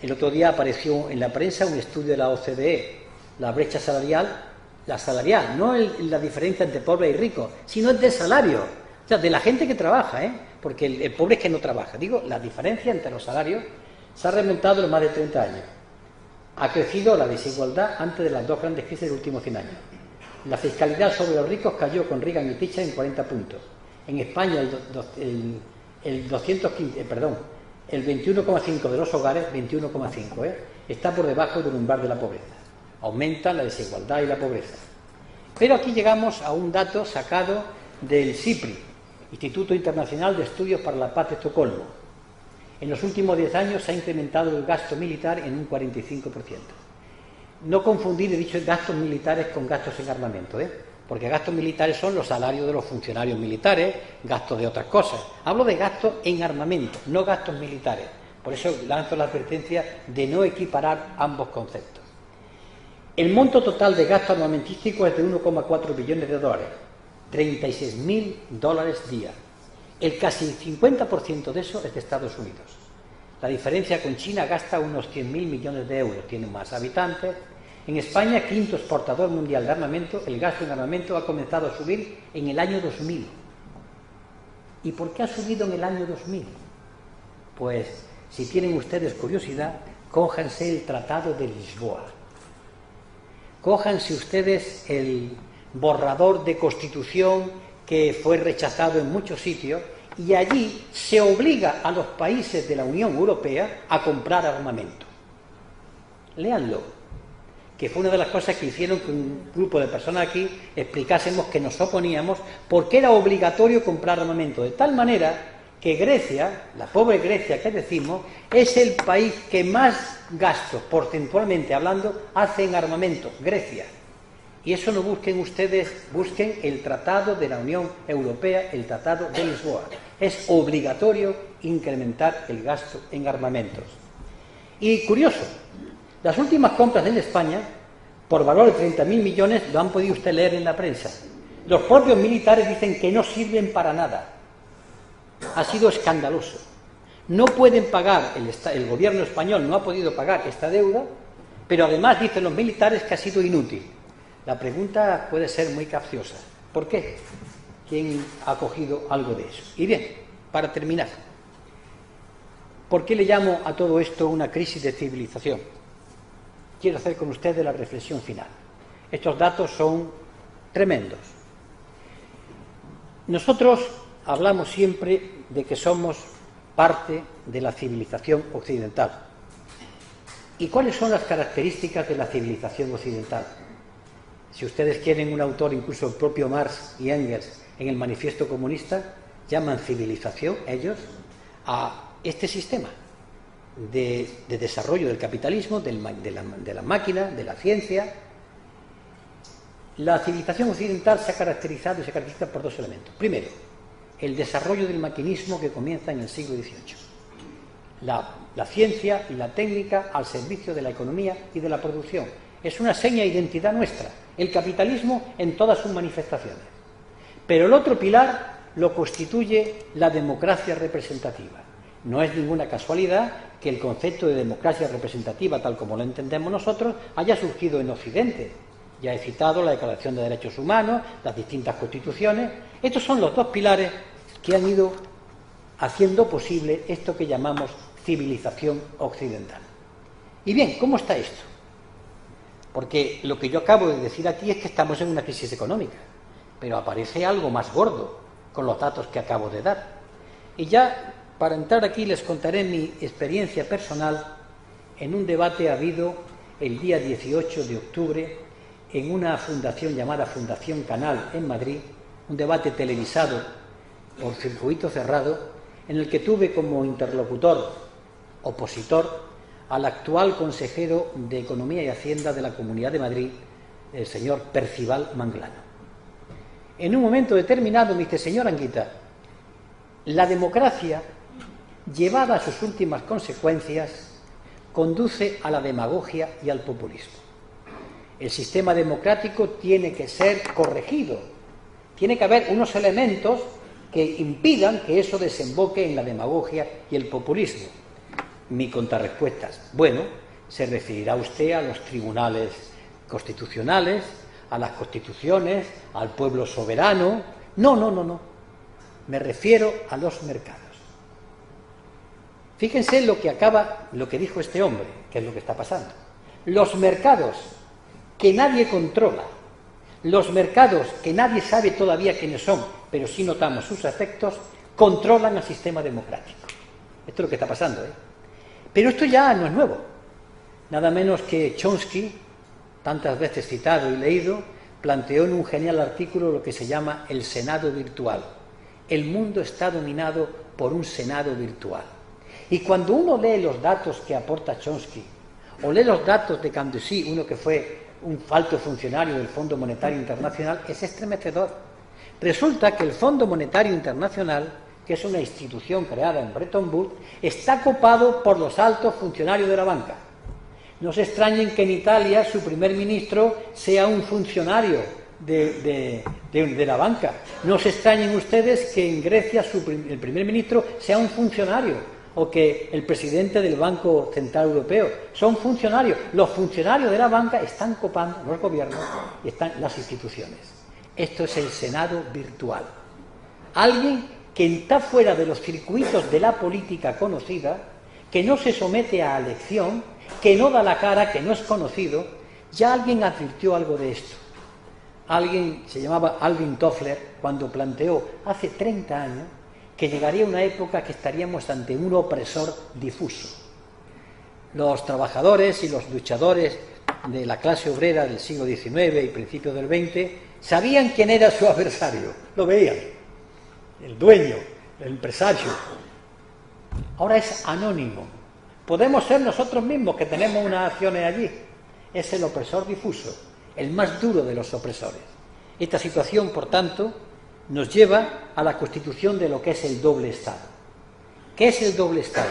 El otro día apareció en la prensa un estudio de la OCDE, la brecha salarial, no la diferencia entre pobre y rico, sino el de salario, o sea, de la gente que trabaja, porque el pobre es que no trabaja. Digo, la diferencia entre los salarios se ha remontado en más de 30 años. Ha crecido la desigualdad antes de las 2 grandes crisis de los últimos 100 años. La fiscalidad sobre los ricos cayó con Reagan y Thatcher en 40 puntos. En España el 21,5 de los hogares, 21,5, está por debajo del umbral de la pobreza. Aumenta la desigualdad y la pobreza. Pero aquí llegamos a un dato sacado del CIPRI, Instituto Internacional de Estudios para la Paz de Estocolmo. En los últimos 10 años se ha incrementado el gasto militar en un 45%. No confundir, he dicho, gastos militares con gastos en armamento, porque gastos militares son los salarios de los funcionarios militares, gastos de otras cosas. Hablo de gastos en armamento, no gastos militares. Por eso lanzo la advertencia de no equiparar ambos conceptos. El monto total de gasto armamentístico es de 1,4 billones de dólares, 36.000 dólares día. El casi 50% de eso es de Estados Unidos. La diferencia con China gasta unos 100.000 millones de euros, tiene más habitantes. En España, quinto exportador mundial de armamento, el gasto en armamento ha comenzado a subir en el año 2000. ¿Y por qué ha subido en el año 2000? Pues, si tienen ustedes curiosidad, cójanse el Tratado de Lisboa. Cójanse ustedes el borrador de Constitución que fue rechazado en muchos sitios, y allí se obliga a los países de la Unión Europea a comprar armamento. Léanlo, que fue una de las cosas que hicieron que un grupo de personas aquí explicásemos que nos oponíamos porque era obligatorio comprar armamento, de tal manera que Grecia, la pobre Grecia que decimos, es el país que más gastos, porcentualmente hablando, hace en armamento, Grecia. Y eso no busquen ustedes, busquen el Tratado de la Unión Europea, el Tratado de Lisboa. Es obligatorio incrementar el gasto en armamentos. Y curioso, las últimas compras en España, por valor de 30.000 millones, lo han podido usted leer en la prensa. Los propios militares dicen que no sirven para nada. Ha sido escandaloso. No pueden pagar, el gobierno español no ha podido pagar esta deuda, pero además dicen los militares que ha sido inútil. La pregunta puede ser muy capciosa. ¿Por qué? ¿Quién ha cogido algo de eso? Y bien, para terminar, ¿por qué le llamo a todo esto una crisis de civilización? Quiero hacer con ustedes la reflexión final. Estos datos son tremendos. Nosotros hablamos siempre de que somos parte de la civilización occidental. ¿Y cuáles son las características de la civilización occidental? Si ustedes quieren un autor, incluso el propio Marx y Engels, en el Manifiesto Comunista, llaman civilización, ellos, a este sistema de desarrollo del capitalismo, de la máquina, de la ciencia. La civilización occidental se ha caracterizado y se caracteriza por 2 elementos. Primero, el desarrollo del maquinismo que comienza en el siglo XVIII. La ciencia y la técnica al servicio de la economía y de la producción. Es una seña de identidad nuestra, el capitalismo en todas sus manifestaciones. Pero el otro pilar lo constituye la democracia representativa. No es ninguna casualidad que el concepto de democracia representativa, tal como lo entendemos nosotros, haya surgido en Occidente. Ya he citado la Declaración de Derechos Humanos, las distintas constituciones. Estos son los 2 pilares que han ido haciendo posible esto que llamamos civilización occidental. Y bien, ¿cómo está esto? Porque lo que yo acabo de decir aquí es que estamos en una crisis económica, pero aparece algo más gordo con los datos que acabo de dar. Y ya, para entrar aquí, les contaré mi experiencia personal en un debate habido el día 18 de octubre en una fundación llamada Fundación Canal en Madrid, un debate televisado por circuito cerrado, en el que tuve como interlocutor opositor al actual consejero de Economía y Hacienda de la Comunidad de Madrid, el señor Percival Manglano. En un momento determinado me dice: señor Anguita, la democracia, llevada a sus últimas consecuencias, conduce a la demagogia y al populismo. El sistema democrático tiene que ser corregido. Tiene que haber unos elementos que impidan que eso desemboque en la demagogia y el populismo. Mi contrarrespuesta es: bueno, se referirá usted a los tribunales constitucionales, a las constituciones, al pueblo soberano. No. Me refiero a los mercados. Fíjense lo que dijo este hombre, que es lo que está pasando. Los mercados que nadie controla, los mercados que nadie sabe todavía quiénes son, pero sí notamos sus efectos, controlan al sistema democrático. Esto es lo que está pasando, ¿eh? Pero esto ya no es nuevo. Nada menos que Chomsky, tantas veces citado y leído, planteó en un genial artículo lo que se llama el Senado virtual. El mundo está dominado por un Senado virtual. Y cuando uno lee los datos que aporta Chomsky, o lee los datos de Candussy, uno que fue un alto funcionario del Fondo Monetario Internacional, es estremecedor. Resulta que el Fondo Monetario Internacional, que es una institución creada en Bretton Woods, está copado por los altos funcionarios de la banca. No se extrañen que en Italia su primer ministro sea un funcionario de la banca. No se extrañen ustedes que en Grecia el primer ministro sea un funcionario, o que el presidente del Banco Central Europeo son funcionarios. Los funcionarios de la banca están copando los gobiernos y están las instituciones. Esto es el Senado virtual. Alguien que está fuera de los circuitos de la política conocida, que no se somete a elección, que no da la cara, que no es conocido. Ya alguien advirtió algo de esto. Alguien, se llamaba Alvin Toffler, cuando planteó hace 30 años que llegaría una época que estaríamos ante un opresor difuso. Los trabajadores y los luchadores de la clase obrera del siglo XIX y principios del XX sabían quién era su adversario, lo veían, el dueño, el empresario. Ahora es anónimo. Podemos ser nosotros mismos que tenemos unas acciones allí. Es el opresor difuso, el más duro de los opresores. Esta situación, por tanto, nos lleva a la constitución de lo que es el doble Estado. ¿Qué es el doble Estado?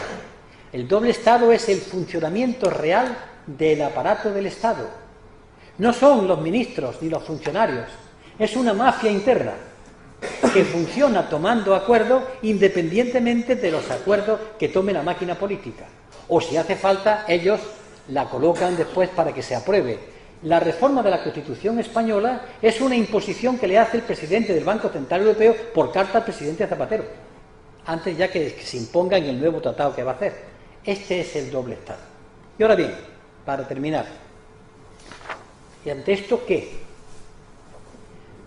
El doble Estado es el funcionamiento real del aparato del Estado. No son los ministros ni los funcionarios, es una mafia interna que funciona tomando acuerdos independientemente de los acuerdos que tome la máquina política. O si hace falta, ellos la colocan después para que se apruebe. La reforma de la Constitución española es una imposición que le hace el presidente del Banco Central Europeo por carta al presidente Zapatero, antes ya que se imponga en el nuevo tratado que va a hacer. Este es el doble Estado. Y ahora bien, para terminar, ¿y ante esto qué?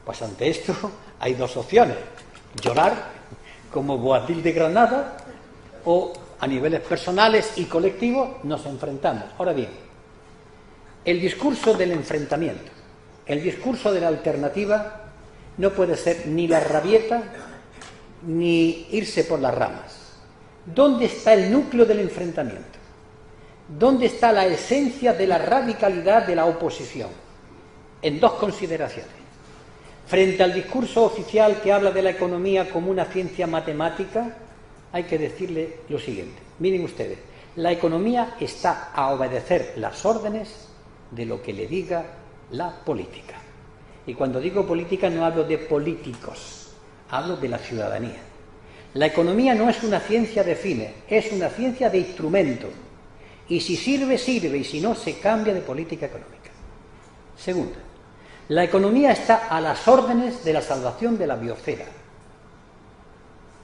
Pues ante esto hay dos opciones: llorar como Boabdil de Granada, o a niveles personales y colectivos nos enfrentamos. Ahora bien, el discurso del enfrentamiento, el discurso de la alternativa, no puede ser ni la rabieta ni irse por las ramas. ¿Dónde está el núcleo del enfrentamiento? ¿Dónde está la esencia de la radicalidad de la oposición? En dos consideraciones. Frente al discurso oficial que habla de la economía como una ciencia matemática, hay que decirle lo siguiente. Miren ustedes, la economía está a obedecer las órdenes de lo que le diga la política. Y cuando digo política no hablo de políticos, hablo de la ciudadanía. La economía no es una ciencia de fines, es una ciencia de instrumentos. Y si sirve, sirve, y si no, se cambia de política económica. Segunda, la economía está a las órdenes de la salvación de la biosfera.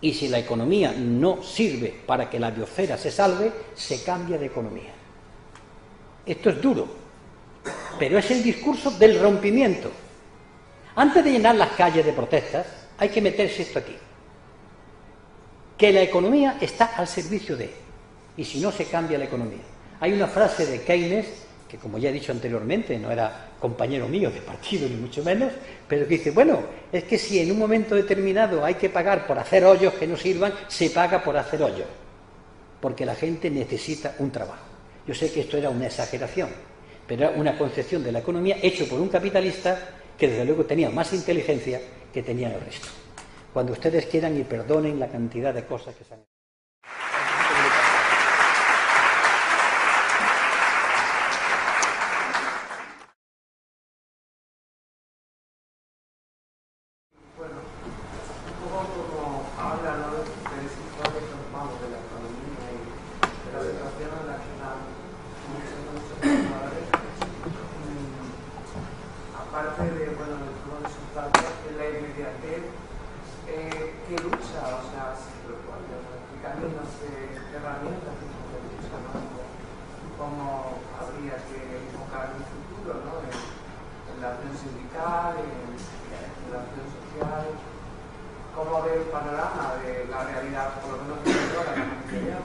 Y si la economía no sirve para que la biosfera se salve, se cambia de economía. Esto es duro, pero es el discurso del rompimiento. Antes de llenar las calles de protestas, hay que meterse esto aquí. Que la economía está al servicio de, y si no, se cambia la economía. Hay una frase de Keynes que como ya he dicho anteriormente, no era compañero mío de partido, ni mucho menos, pero que dice, bueno, es que si en un momento determinado hay que pagar por hacer hoyos que no sirvan, se paga por hacer hoyos, porque la gente necesita un trabajo. Yo sé que esto era una exageración, pero era una concepción de la economía hecho por un capitalista que desde luego tenía más inteligencia que tenía el resto. Cuando ustedes quieran y perdonen la cantidad de cosas que se han hecho.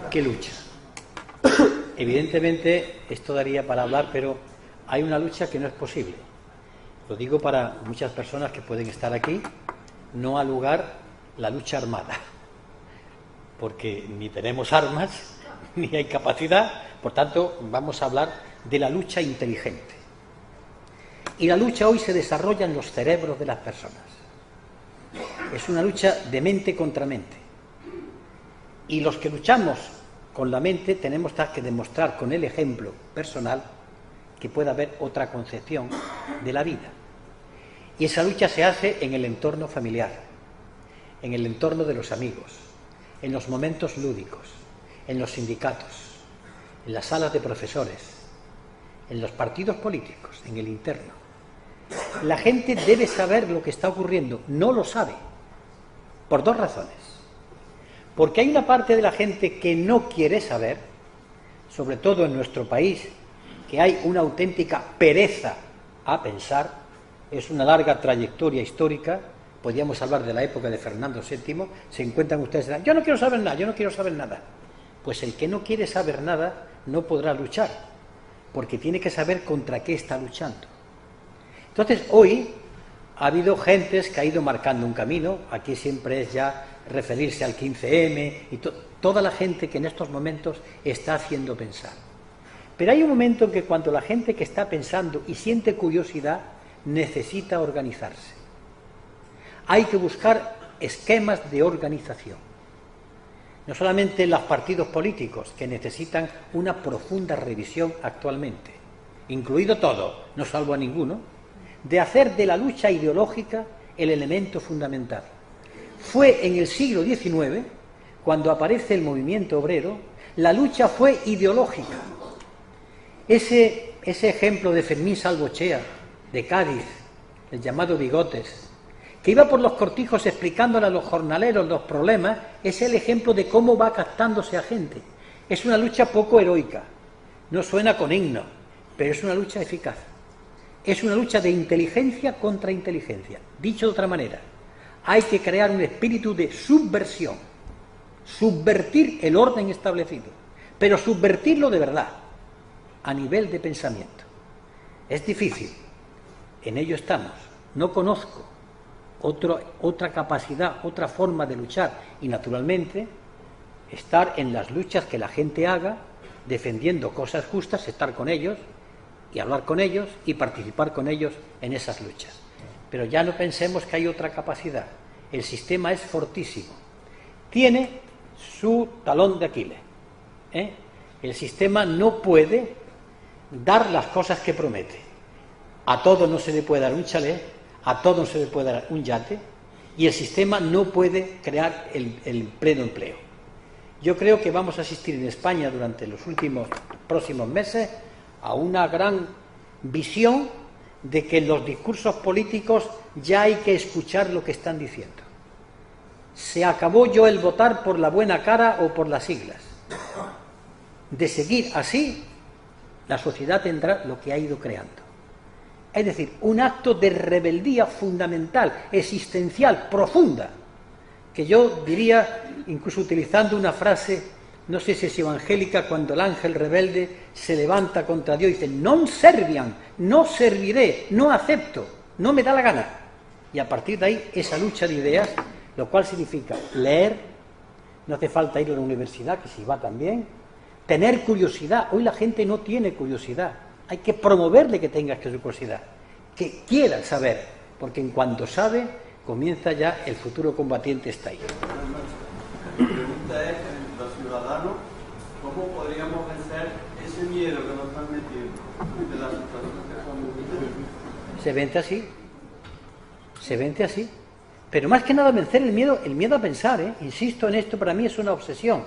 ¿Qué lucha? Evidentemente, esto daría para hablar, pero hay una lucha que no es posible. Lo digo para muchas personas que pueden estar aquí, no ha lugar la lucha armada, porque ni tenemos armas, ni hay capacidad, por tanto, vamos a hablar de la lucha inteligente. Y la lucha hoy se desarrolla en los cerebros de las personas. Es una lucha de mente contra mente. Y los que luchamos con la mente tenemos que demostrar con el ejemplo personal que puede haber otra concepción de la vida. Y esa lucha se hace en el entorno familiar, en el entorno de los amigos, en los momentos lúdicos, en los sindicatos, en las salas de profesores, en los partidos políticos, en el interno. La gente debe saber lo que está ocurriendo, no lo sabe, por dos razones. Porque hay una parte de la gente que no quiere saber, sobre todo en nuestro país, que hay una auténtica pereza a pensar, es una larga trayectoria histórica, podríamos hablar de la época de Fernando VII, se encuentran ustedes, yo no quiero saber nada, yo no quiero saber nada. Pues el que no quiere saber nada no podrá luchar, porque tiene que saber contra qué está luchando. Entonces, hoy ha habido gentes que ha ido marcando un camino, aquí siempre es ya referirse al 15M y toda la gente que en estos momentos está haciendo pensar. Pero hay un momento en que cuando la gente que está pensando y siente curiosidad necesita organizarse. Hay que buscar esquemas de organización. No solamente los partidos políticos, que necesitan una profunda revisión actualmente, incluido todo, no salvo a ninguno, de hacer de la lucha ideológica el elemento fundamental. Fue en el siglo XIX, cuando aparece el movimiento obrero, la lucha fue ideológica. Ese ejemplo de Fermín Salvochea, de Cádiz, el llamado Bigotes, que iba por los cortijos explicándole a los jornaleros los problemas, es el ejemplo de cómo va captándose a gente. Es una lucha poco heroica, no suena con himno, pero es una lucha eficaz. Es una lucha de inteligencia contra inteligencia. Dicho de otra manera, hay que crear un espíritu de subversión, subvertir el orden establecido, pero subvertirlo de verdad, a nivel de pensamiento. Es difícil, en ello estamos. No conozco otra capacidad, otra forma de luchar, y naturalmente estar en las luchas que la gente haga, defendiendo cosas justas, estar con ellos y hablar con ellos y participar con ellos en esas luchas. Pero ya no pensemos que hay otra capacidad. El sistema es fortísimo. Tiene su talón de Aquiles. El sistema no puede dar las cosas que promete. A todo no se le puede dar un chalet, a todo no se le puede dar un yate, y el sistema no puede crear el pleno empleo. Yo creo que vamos a asistir en España durante los próximos meses a una gran visión de que en los discursos políticos ya hay que escuchar lo que están diciendo. Se acabó el votar por la buena cara o por las siglas. De seguir así, la sociedad tendrá lo que ha ido creando. Es decir, un acto de rebeldía fundamental, existencial, profunda, que yo diría, incluso utilizando una frase no sé si es evangélica, cuando el ángel rebelde se levanta contra Dios y dice, non serviam, no serviré, no acepto, no me da la gana. Y a partir de ahí, esa lucha de ideas, lo cual significa leer, no hace falta ir a la universidad, que si va también, tener curiosidad. Hoy la gente no tiene curiosidad, hay que promoverle que tenga curiosidad, que quiera saber, porque en cuanto sabe, comienza ya el futuro combatiente está ahí. Mi pregunta es, los ciudadanos, ¿cómo podríamos vencer ese miedo que nos están metiendo de las situaciones que estamos viviendo? Se vence así. Pero más que nada vencer el miedo a pensar, insisto en esto, para mí es una obsesión.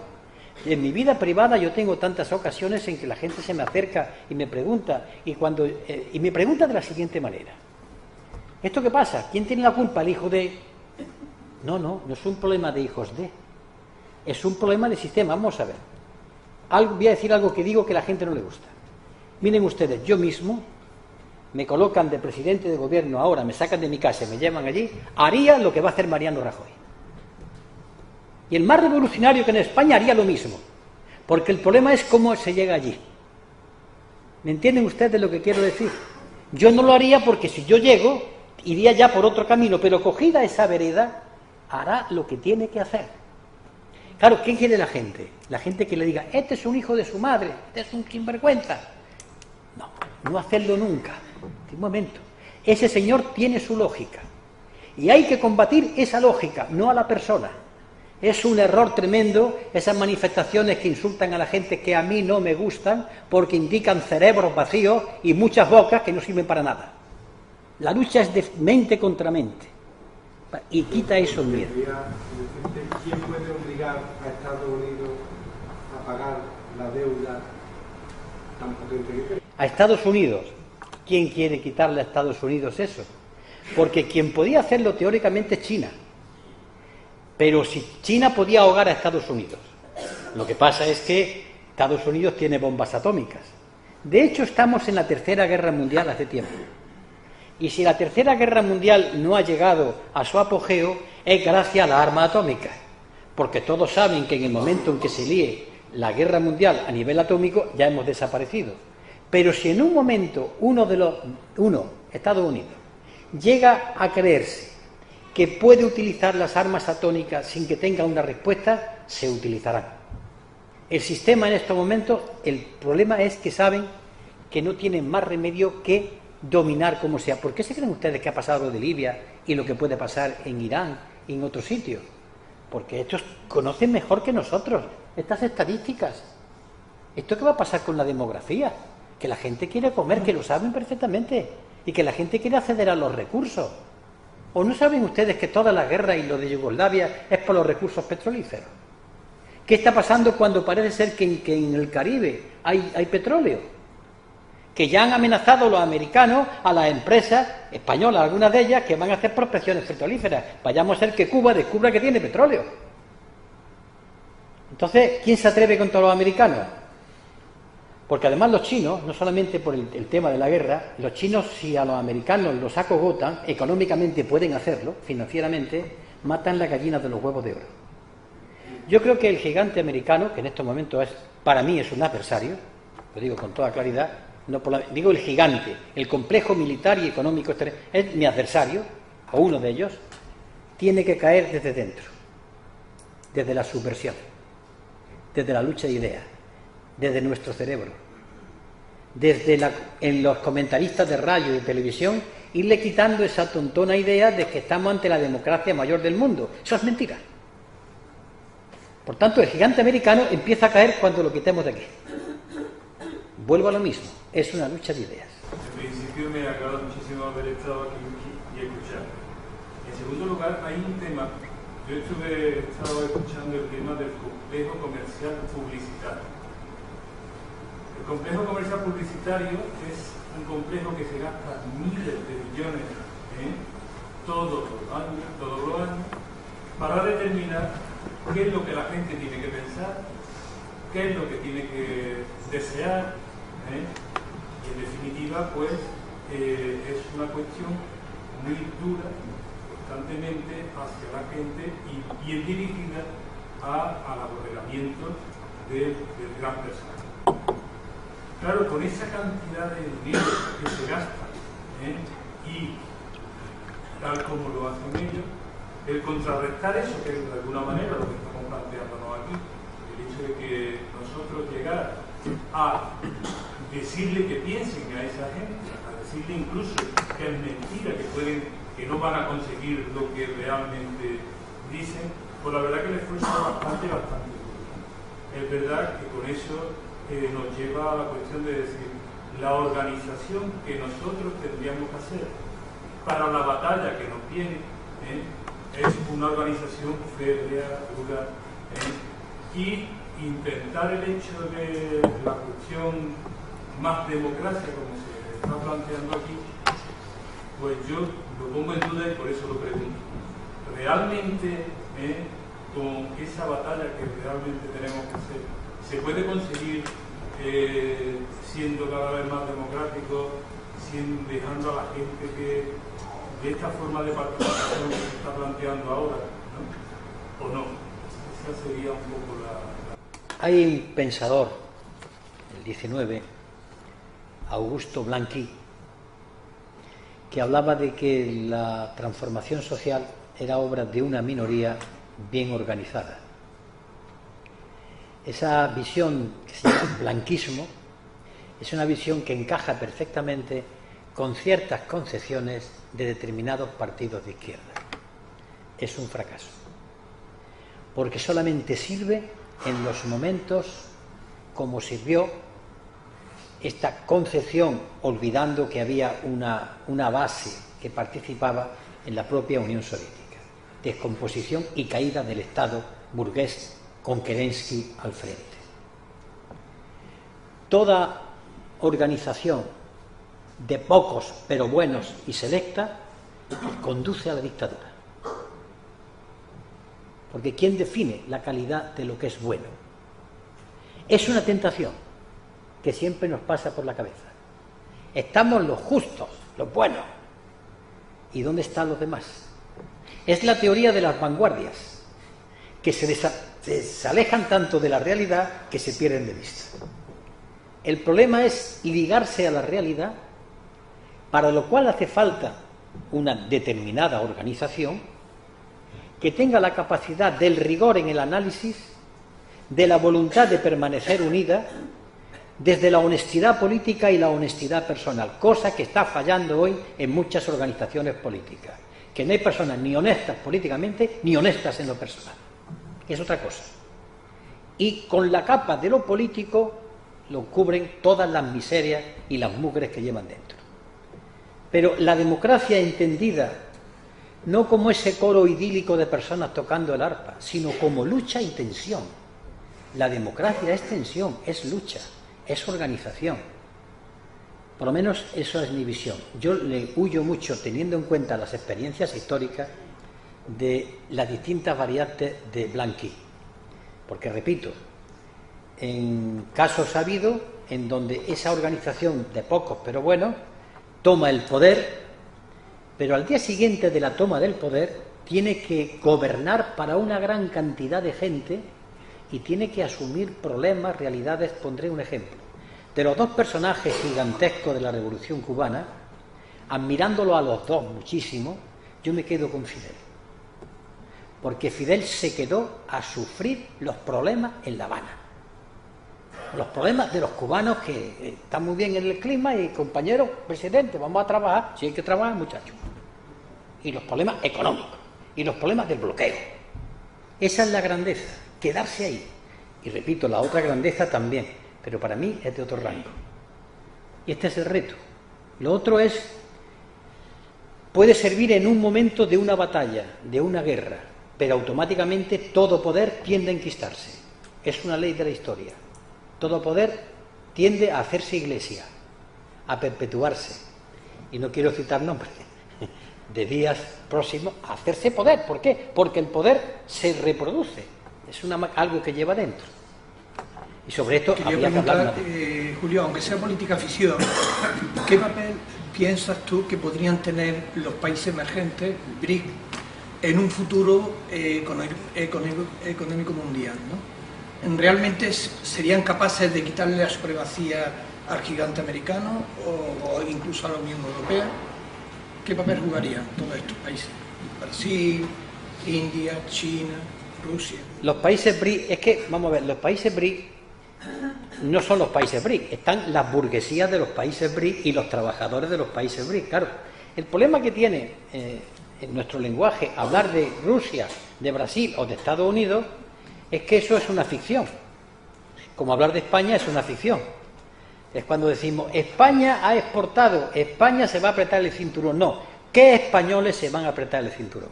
En mi vida privada yo tengo tantas ocasiones en que la gente se me acerca y me pregunta, y me pregunta de la siguiente manera. ¿Esto qué pasa? ¿Quién tiene la culpa? ¿El hijo de...? No es un problema de hijos de... Es un problema del sistema. Vamos a ver. Voy a decir algo que digo que a la gente no le gusta. Miren ustedes, yo mismo, me colocan de presidente de gobierno ahora, me sacan de mi casa y me llevan allí, haría lo que va a hacer Mariano Rajoy. Y el más revolucionario que en España haría lo mismo. Porque el problema es cómo se llega allí. ¿Me entienden ustedes lo que quiero decir? Yo no lo haría porque si yo llego, iría ya por otro camino, pero cogida esa vereda, hará lo que tiene que hacer. Claro, ¿qué quiere la gente? La gente que le diga, este es un hijo de su madre, este es un sinvergüenza. No hacerlo nunca. Un momento. Ese señor tiene su lógica. Y hay que combatir esa lógica, no a la persona. Es un error tremendo esas manifestaciones que insultan a la gente que a mí no me gustan porque indican cerebros vacíos y muchas bocas que no sirven para nada. La lucha es de mente contra mente. Y quita esos miedos. ¿Quién puede obligar a Estados Unidos a pagar la deuda tan potente que tiene? A Estados Unidos. ¿Quién quiere quitarle a Estados Unidos eso? Porque quien podía hacerlo teóricamente es China. Pero si China podía ahogar a Estados Unidos. Lo que pasa es que Estados Unidos tiene bombas atómicas. De hecho, estamos en la Tercera Guerra Mundial hace tiempo. Y si la Tercera Guerra Mundial no ha llegado a su apogeo, es gracias a la arma atómica. Porque todos saben que en el momento en que se líe la guerra mundial a nivel atómico, ya hemos desaparecido. Pero si en un momento Estados Unidos, llega a creerse que puede utilizar las armas atómicas sin que tenga una respuesta, se utilizarán. El sistema en estos momentos, el problema es que saben que no tienen más remedio que dominar como sea. ¿Por qué se creen ustedes que ha pasado lo de Libia y lo que puede pasar en Irán y en otros sitios? Porque estos conocen mejor que nosotros estas estadísticas. ¿Esto qué va a pasar con la demografía? Que la gente quiere comer, que lo saben perfectamente, y que la gente quiere acceder a los recursos. ¿O no saben ustedes que toda la guerra y lo de Yugoslavia es por los recursos petrolíferos? ¿Qué está pasando cuando parece ser que en el Caribe hay petróleo? Que ya han amenazado los americanos a las empresas españolas, algunas de ellas, que van a hacer prospecciones petrolíferas. Vayamos a ser que Cuba descubra que tiene petróleo. Entonces, ¿quién se atreve contra los americanos? Porque además los chinos, no solamente por el tema de la guerra, los chinos, si a los americanos los acogotan, económicamente pueden hacerlo, financieramente, matan las gallinas de los huevos de oro. Yo creo que el gigante americano, que en estos momentos para mí es un adversario, lo digo con toda claridad, digo el gigante, el complejo militar y económico es mi adversario, o uno de ellos, tiene que caer desde dentro, desde la subversión, desde la lucha de ideas, desde nuestro cerebro, en los comentaristas de radio y de televisión, irle quitando esa tontona idea de que estamos ante la democracia mayor del mundo. Eso es mentira. Por tanto, el gigante americano empieza a caer cuando lo quitemos de aquí. Vuelvo a lo mismo, es una lucha de ideas. En principio me agrada muchísimo haber estado aquí y escuchar. En segundo lugar, hay un tema, yo he estado escuchando el tema del complejo comercial publicitario. El complejo comercial publicitario es un complejo que se gasta miles de millones todos los años para determinar qué es lo que la gente tiene que pensar, qué es lo que tiene que desear, y en definitiva pues es una cuestión muy dura constantemente hacia la gente y bien dirigida al apoderamiento del gran personaje. Claro, con esa cantidad de dinero que se gasta, y tal como lo hacen ellos, el contrarrestar eso, que es de alguna manera lo que estamos planteándonos aquí, el hecho de que nosotros llegar a decirle que piensen a esa gente, a decirle incluso que es mentira, que no van a conseguir lo que realmente dicen, pues la verdad que el esfuerzo es bastante duro. Es verdad que con eso nos lleva a la cuestión de decir, la organización que nosotros tendríamos que hacer para la batalla que nos viene es una organización férrea, dura, y intentar el hecho de la cuestión más democracia, como se está planteando aquí, pues yo lo pongo en duda y por eso lo pregunto. ¿Realmente con esa batalla que realmente tenemos que hacer se puede conseguir siendo cada vez más democrático, dejando a la gente que de esta forma de participación que se está planteando ahora, ¿no? ¿O no? Esa sería un poco la... Hay un pensador, el 19, Augusto Blanqui, que hablaba de que la transformación social era obra de una minoría bien organizada. Esa visión que se llama blanquismo es una visión que encaja perfectamente con ciertas concepciones de determinados partidos de izquierda. Es un fracaso, porque solamente sirve en los momentos como sirvió esta concepción, olvidando que había una base que participaba en la propia Unión Soviética. Descomposición y caída del Estado burgués con Kerensky al frente. Toda organización de pocos pero buenos y selecta conduce a la dictadura. Porque ¿quién define la calidad de lo que es bueno? Es una tentación que siempre nos pasa por la cabeza. Estamos los justos, los buenos. ¿Y dónde están los demás? Es la teoría de las vanguardias, que se alejan tanto de la realidad que se pierden de vista. El problema es ligarse a la realidad, para lo cual hace falta una determinada organización que tenga la capacidad del rigor en el análisis, de la voluntad de permanecer unida, desde la honestidad política y la honestidad personal, cosa que está fallando hoy en muchas organizaciones políticas, que no hay personas ni honestas políticamente ni honestas en lo personal. Es otra cosa. Y con la capa de lo político lo cubren todas las miserias y las mugres que llevan dentro. Pero la democracia entendida no como ese coro idílico de personas tocando el arpa, sino como lucha y tensión. La democracia es tensión, es lucha, es organización. Por lo menos eso es mi visión. Yo le huyo mucho, teniendo en cuenta las experiencias históricas, de las distintas variantes de Blanqui. Porque, repito, en casos ha habido en donde esa organización de pocos pero buenos toma el poder, pero al día siguiente de la toma del poder tiene que gobernar para una gran cantidad de gente y tiene que asumir problemas, realidades. Pondré un ejemplo. De los dos personajes gigantescos de la Revolución Cubana, admirándolo a los dos muchísimo, yo me quedo con Fidel. Porque Fidel se quedó a sufrir los problemas en La Habana. Los problemas de los cubanos, que están muy bien en el clima y, compañero presidente, vamos a trabajar, si hay que trabajar, muchachos. Y los problemas económicos, y los problemas del bloqueo. Esa es la grandeza, quedarse ahí. Y repito, la otra grandeza también, pero para mí es de otro rango. Y este es el reto. Lo otro es, puede servir en un momento de una batalla, de una guerra, pero automáticamente todo poder tiende a enquistarse. Es una ley de la historia. Todo poder tiende a hacerse iglesia, a perpetuarse. Y no quiero citar nombres de días próximos, a hacerse poder. ¿Por qué? Porque el poder se reproduce. Es algo que lleva dentro. Y sobre esto habría que hablar. Julio, aunque sea política ficción, ¿qué papel piensas tú que podrían tener los países emergentes, BRIC, en un futuro económico mundial, ¿no? ¿realmente serían capaces de quitarle la supremacía al gigante americano o incluso a la Unión Europea? ¿Qué papel jugarían todos estos países? Brasil, India, China, Rusia. Los países BRIC, es que, vamos a ver, los países BRIC no son los países BRIC, están las burguesías de los países BRIC y los trabajadores de los países BRIC. Claro, el problema que tiene en nuestro lenguaje hablar de Rusia, de Brasil o de Estados Unidos es que eso es una ficción. Como hablar de España es una ficción. Es cuando decimos, España ha exportado, España se va a apretar el cinturón. No, ¿qué españoles se van a apretar el cinturón?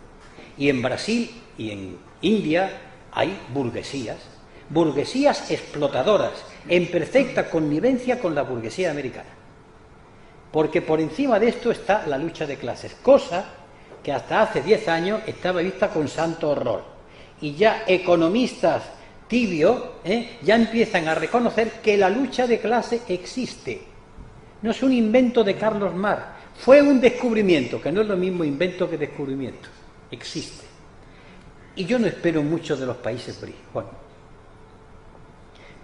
Y en Brasil y en India hay burguesías, burguesías explotadoras, en perfecta connivencia con la burguesía americana. Porque por encima de esto está la lucha de clases, cosa que hasta hace 10 años estaba vista con santo horror. Y ya economistas tibios ya empiezan a reconocer que la lucha de clase existe. No es un invento de Carlos Marx, fue un descubrimiento, que no es lo mismo invento que descubrimiento. Existe. Y yo no espero mucho de los países BRIC, Juan,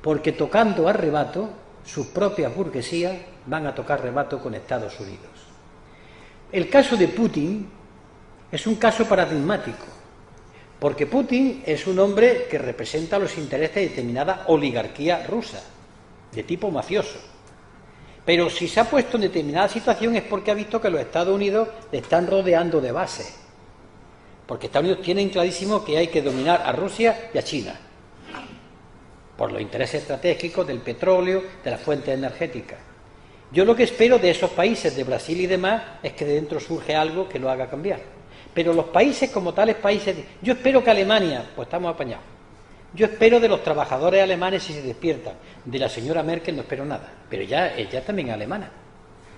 porque tocando a rebato, sus propias burguesías van a tocar rebato con Estados Unidos. El caso de Putin es un caso paradigmático, porque Putin es un hombre que representa los intereses de determinada oligarquía rusa, de tipo mafioso. Pero si se ha puesto en determinada situación es porque ha visto que los Estados Unidos le están rodeando de base. Porque Estados Unidos tienen clarísimo que hay que dominar a Rusia y a China, por los intereses estratégicos del petróleo, de las fuentes energéticas. Yo lo que espero de esos países, de Brasil y demás, es que de dentro surge algo que lo haga cambiar. Pero los países como tales países, yo espero que Alemania, pues estamos apañados. Yo espero de los trabajadores alemanes si se despiertan. De la señora Merkel no espero nada, pero ella también es alemana.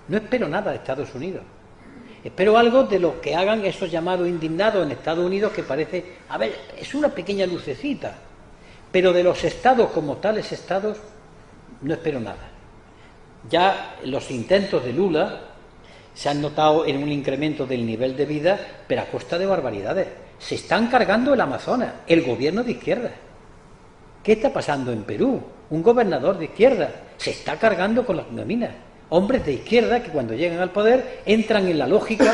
No espero nada de Estados Unidos. Espero algo de los que hagan esos llamados indignados en Estados Unidos que parece, a ver, es una pequeña lucecita, pero de los estados como tales estados no espero nada. Ya los intentos de Lula se han notado en un incremento del nivel de vida, pero a costa de barbaridades. Se están cargando el Amazonas, el gobierno de izquierda. ¿Qué está pasando en Perú? Un gobernador de izquierda se está cargando con las minas. Hombres de izquierda que cuando llegan al poder entran en la lógica,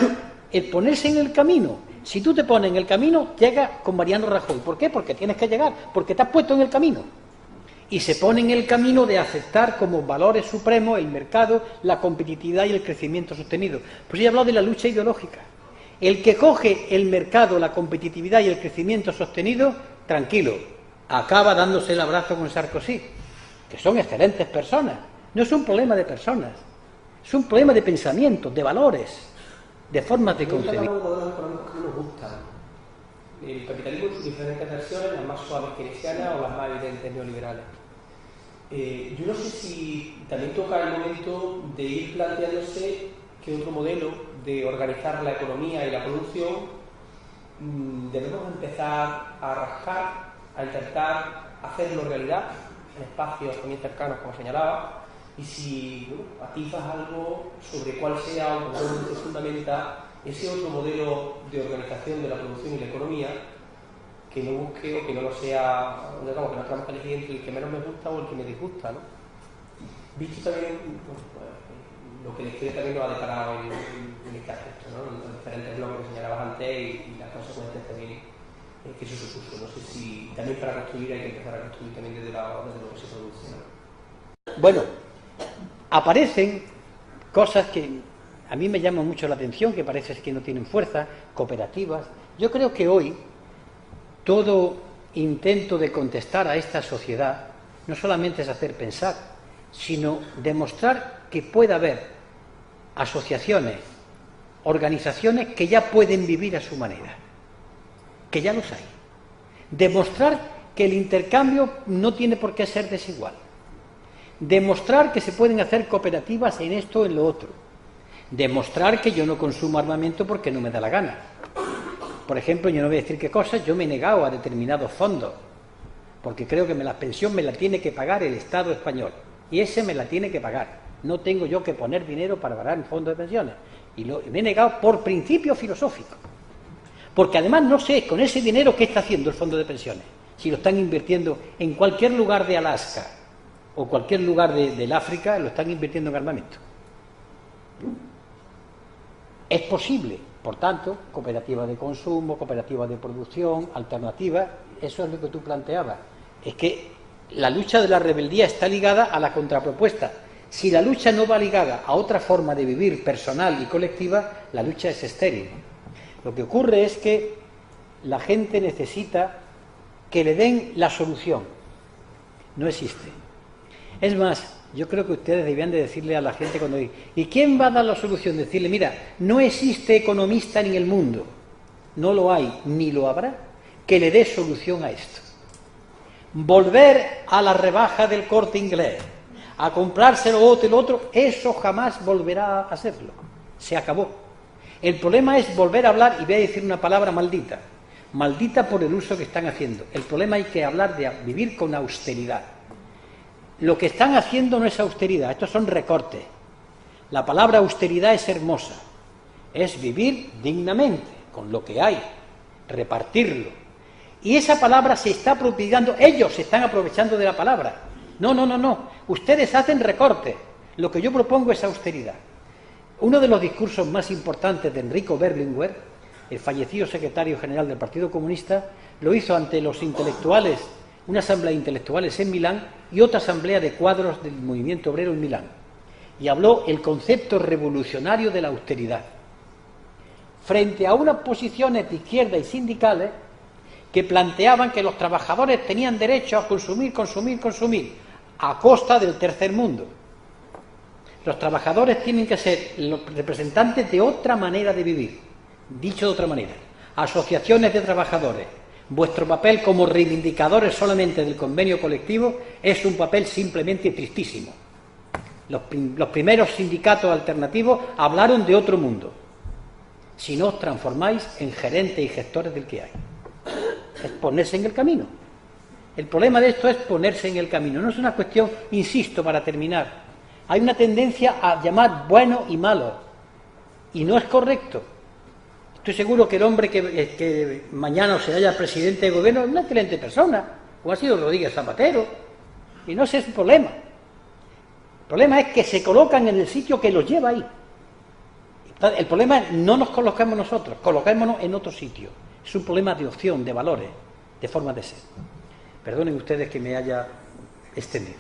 el ponerse en el camino. Si tú te pones en el camino, llegas con Mariano Rajoy. ¿Por qué? Porque tienes que llegar, porque te has puesto en el camino. Y se pone en el camino de aceptar como valores supremos el mercado, la competitividad y el crecimiento sostenido. Pues yo he hablado de la lucha ideológica. El que coge el mercado, la competitividad y el crecimiento sostenido, tranquilo, acaba dándose el abrazo con Sarkozy, que son excelentes personas. No es un problema de personas, es un problema de pensamiento, de valores, de formas de concebir. Hay modelos económicos que nos gustan. El capitalismo en sus diferentes versiones, las más suaves keynesianas o las más evidentes neoliberales. Yo no sé si también toca el momento de ir planteándose que otro modelo de organizar la economía y la producción debemos empezar a rascar, a intentar hacerlo realidad en espacios también cercanos, como señalaba, y si atizas algo sobre cuál sea o cómo se fundamenta ese otro modelo de organización de la producción y la economía que no busque o que no lo sea, digamos, que no estamos elegiendo entre el que menos me gusta o el que me disgusta, ¿no? Visto también lo que la historia también nos ha deparado en este aspecto, ¿no? En los diferentes bloques que señalabas antes y las consecuencias también que eso supuso. No sé si también para construir hay que empezar a construir también desde lo que se produce, ¿no? Bueno, aparecen cosas que a mí me llaman mucho la atención, que parece que no tienen fuerza, cooperativas. Yo creo que hoy todo intento de contestar a esta sociedad no solamente es hacer pensar, sino demostrar que puede haber asociaciones, organizaciones que ya pueden vivir a su manera, que ya los hay. Demostrar que el intercambio no tiene por qué ser desigual. Demostrar que se pueden hacer cooperativas en esto o en lo otro. Demostrar que yo no consumo armamento porque no me da la gana. Por ejemplo, yo no voy a decir qué cosas, yo me he negado a determinados fondos, porque creo que la pensión me la tiene que pagar el Estado español, y ese me la tiene que pagar. No tengo yo que poner dinero para pagar el fondo de pensiones. Y me he negado por principio filosófico. Porque además no sé con ese dinero qué está haciendo el fondo de pensiones. si lo están invirtiendo en cualquier lugar de Alaska o cualquier lugar del África, lo están invirtiendo en armamento? Es posible, por tanto, cooperativas de consumo, cooperativas de producción, alternativas, eso es lo que tú planteabas. Es que la lucha de la rebeldía está ligada a la contrapropuesta. Si la lucha no va ligada a otra forma de vivir personal y colectiva, la lucha es estéril. Lo que ocurre es que la gente necesita que le den la solución. No existe. Es más, yo creo que ustedes debían de decirle a la gente cuando digan, ¿y quién va a dar la solución? Decirle, mira, no existe economista en el mundo, no lo hay, ni lo habrá, que le dé solución a esto. Volver a la rebaja del Corte Inglés, a comprarse lo otro, eso jamás volverá a hacerlo. Se acabó. El problema es volver a hablar, y voy a decir una palabra maldita, maldita por el uso que están haciendo. El problema hay que hablar de vivir con austeridad. Lo que están haciendo no es austeridad, estos son recortes. La palabra austeridad es hermosa, es vivir dignamente, con lo que hay, repartirlo. Y esa palabra se está apropiando, ellos se están aprovechando de la palabra. No, ustedes hacen recortes, lo que yo propongo es austeridad. Uno de los discursos más importantes de Enrico Berlinguer, el fallecido secretario general del Partido Comunista, lo hizo ante los intelectuales, una asamblea de intelectuales en Milán y otra asamblea de cuadros del movimiento obrero en Milán. Y habló el concepto revolucionario de la austeridad. Frente a unas posiciones de izquierda y sindicales que planteaban que los trabajadores tenían derecho a consumir, a costa del tercer mundo. Los trabajadores tienen que ser los representantes de otra manera de vivir. Dicho de otra manera, asociaciones de trabajadores, vuestro papel como reivindicadores solamente del convenio colectivo es un papel simplemente tristísimo. Los primeros sindicatos alternativos hablaron de otro mundo. Si no os transformáis en gerentes y gestores del que hay. Es ponerse en el camino. El problema de esto es ponerse en el camino. No es una cuestión, insisto, para terminar. Hay una tendencia a llamar bueno y malo. Y no es correcto. Estoy seguro que el hombre que mañana se haya presidente de gobierno es una excelente persona, como ha sido Rodríguez Zapatero, y no ese es el problema. El problema es que se colocan en el sitio que los lleva ahí. El problema es no nos colocamos nosotros, colocémonos en otro sitio. Es un problema de opción, de valores, de forma de ser. Perdonen ustedes que me haya extendido.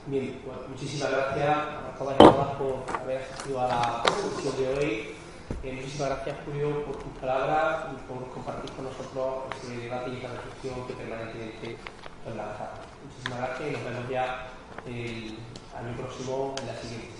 Bien, pues muchísimas gracias a todas y todas por haber asistido a la sesión de hoy. Muchísimas gracias, Julio, por tus palabras y por compartir con nosotros ese debate y esa reflexión que permanentemente nos lanzamos. Muchísimas gracias y nos vemos ya el año próximo en la siguiente.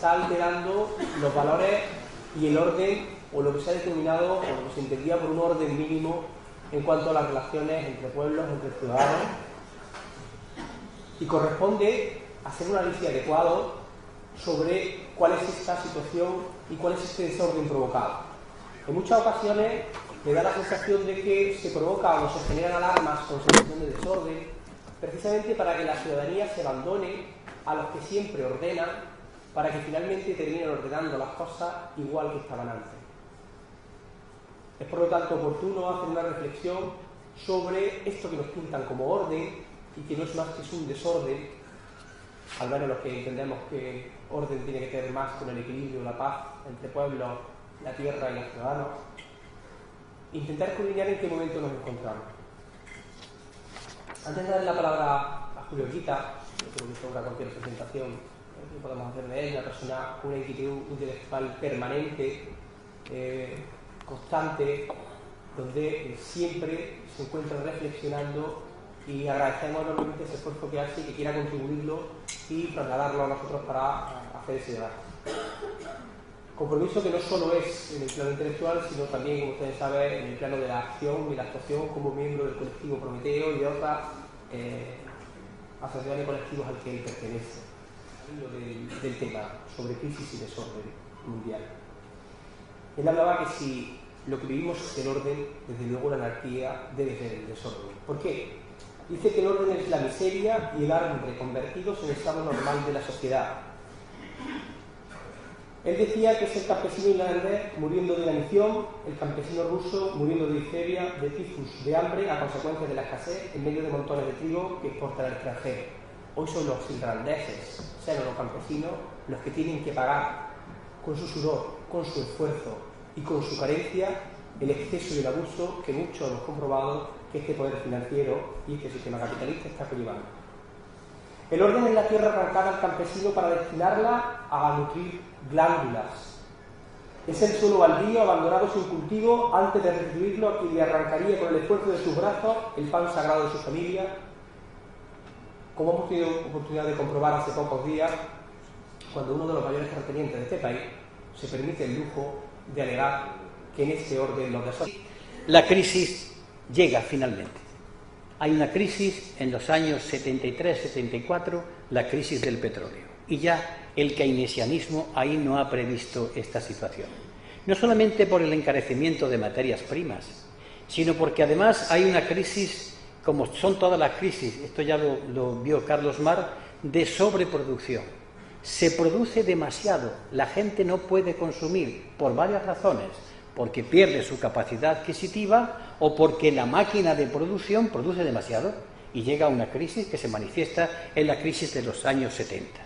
está alterando los valores y el orden, o lo que se ha determinado, o lo que se entendía por un orden mínimo en cuanto a las relaciones entre pueblos, entre ciudadanos. y corresponde hacer un análisis adecuado sobre cuál es esta situación y cuál es este desorden provocado. En muchas ocasiones me da la sensación de que se provoca o se generan alarmas con sensación de desorden, precisamente para que la ciudadanía se abandone a los que siempre ordenan, para que finalmente terminen ordenando las cosas igual que estaban antes. Es por lo tanto oportuno hacer una reflexión sobre esto que nos pintan como orden y que no es más que un desorden, al menos los que entendemos que orden tiene que ver más con el equilibrio, la paz entre pueblos, la tierra y los ciudadanos. Intentar escudriñar en qué momento nos encontramos. Antes de dar la palabra a Julio Quita, yo creo que sobra cualquier presentación que podamos hacer de él, una persona, una inquietud intelectual permanente, constante, donde siempre se encuentra reflexionando, y agradecemos enormemente ese esfuerzo que hace y que quiera contribuirlo y trasladarlo a nosotros para hacer ese debate. Compromiso que no solo es en el plano intelectual, sino también, como ustedes saben, en el plano de la acción y la actuación como miembro del colectivo Prometeo y de otras asociaciones y colectivos al que él pertenece. Del tema sobre crisis y desorden mundial. Él hablaba que si lo que vivimos es el orden, desde luego la anarquía debe ser el desorden. ¿Por qué? Dice que el orden es la miseria y el hambre convertidos en el estado normal de la sociedad. Él decía que es el campesino irlandés muriendo de inanición, el campesino ruso muriendo de difteria, de tifus, de hambre a consecuencia de la escasez en medio de montones de trigo que exporta al extranjero. Hoy son los irlandeses, sean los campesinos, los que tienen que pagar con su sudor, con su esfuerzo y con su carencia el exceso y el abuso que muchos hemos comprobado que este poder financiero y este sistema capitalista está conllevando. El orden es la tierra arrancada al campesino para destinarla a nutrir glándulas. Es el suelo baldío abandonado sin cultivo antes de restituirlo a quien le arrancaría con el esfuerzo de sus brazos el pan sagrado de su familia. Como hemos tenido oportunidad de comprobar hace pocos días, cuando uno de los mayores terratenientes de este país se permite el lujo de alegar que en este orden los desorden. La crisis llega finalmente. Hay una crisis en los años 73-74, la crisis del petróleo. Y ya el keynesianismo ahí no ha previsto esta situación. No solamente por el encarecimiento de materias primas, sino porque además hay una crisis, como son todas las crisis, esto ya lo vio Carlos Marx, de sobreproducción. Se produce demasiado, la gente no puede consumir por varias razones, porque pierde su capacidad adquisitiva o porque la máquina de producción produce demasiado y llega a una crisis que se manifiesta en la crisis de los años 70.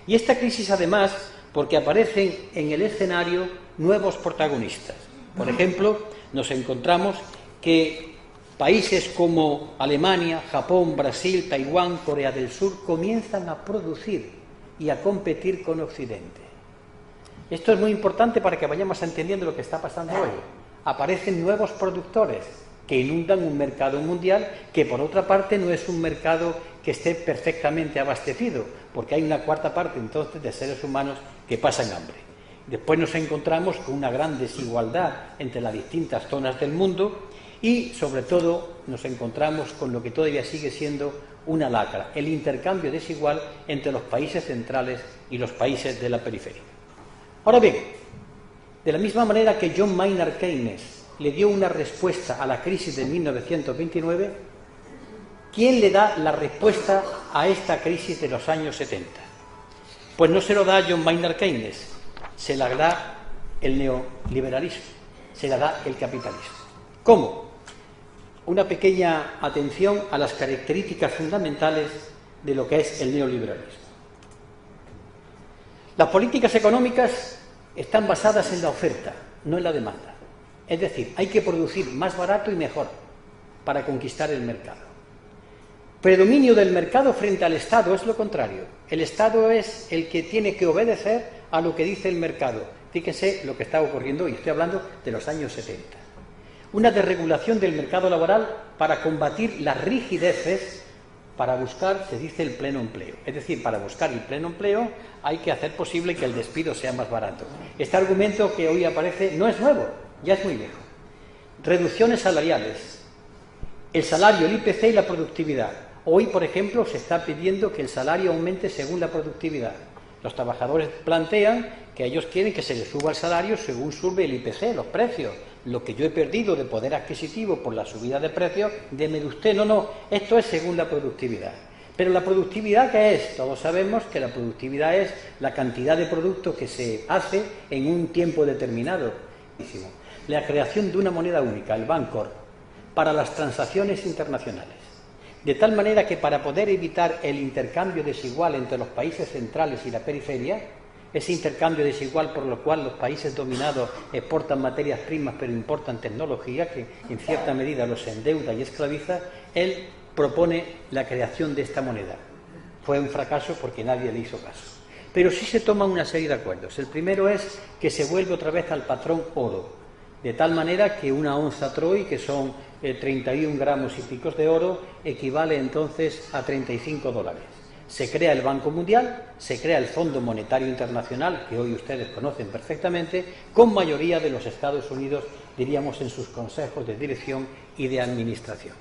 Y esta crisis además porque aparecen en el escenario nuevos protagonistas. Por ejemplo, nos encontramos que países como Alemania, Japón, Brasil, Taiwán, Corea del Sur comienzan a producir y a competir con Occidente. Esto es muy importante para que vayamos entendiendo lo que está pasando hoy. Aparecen nuevos productores que inundan un mercado mundial que, por otra parte, no es un mercado que esté perfectamente abastecido, porque hay una cuarta parte, entonces, de seres humanos que pasan hambre. Después nos encontramos con una gran desigualdad entre las distintas zonas del mundo y, sobre todo, nos encontramos con lo que todavía sigue siendo una lacra, el intercambio desigual entre los países centrales y los países de la periferia. Ahora bien, de la misma manera que John Maynard Keynes le dio una respuesta a la crisis de 1929, ¿quién le da la respuesta a esta crisis de los años 70? Pues no se lo da John Maynard Keynes, se la da el neoliberalismo, se la da el capitalismo. ¿Cómo? Una pequeña atención a las características fundamentales de lo que es el neoliberalismo. Las políticas económicas están basadas en la oferta, no en la demanda. Es decir, hay que producir más barato y mejor para conquistar el mercado. Predominio del mercado frente al Estado es lo contrario. El Estado es el que tiene que obedecer a lo que dice el mercado. Fíjense lo que está ocurriendo hoy, estoy hablando de los años 70. Una desregulación del mercado laboral para combatir las rigideces, para buscar, se dice, el pleno empleo. Es decir, para buscar el pleno empleo hay que hacer posible que el despido sea más barato. Este argumento que hoy aparece no es nuevo, ya es muy viejo. Reducciones salariales, el salario, el IPC y la productividad. Hoy, por ejemplo, se está pidiendo que el salario aumente según la productividad. Los trabajadores plantean que ellos quieren que se les suba el salario según sube el IPC, los precios. Lo que yo he perdido de poder adquisitivo por la subida de precios, deme de usted. No, esto es según la productividad. Pero la productividad, ¿qué es? Todos sabemos que la productividad es la cantidad de productos que se hace en un tiempo determinado. La creación de una moneda única, el Bancor, para las transacciones internacionales. De tal manera que para poder evitar el intercambio desigual entre los países centrales y la periferia, ese intercambio desigual por lo cual los países dominados exportan materias primas pero importan tecnología que en cierta medida los endeuda y esclaviza, él propone la creación de esta moneda. Fue un fracaso porque nadie le hizo caso. Pero sí se toman una serie de acuerdos. El primero es que se vuelve otra vez al patrón oro, de tal manera que una onza Troy, que son 31 gramos y picos de oro, equivale entonces a 35 dólares. Se crea el Banco Mundial, se crea el Fondo Monetario Internacional, que hoy ustedes conocen perfectamente, con mayoría de los Estados Unidos, diríamos, en sus consejos de dirección y de administración.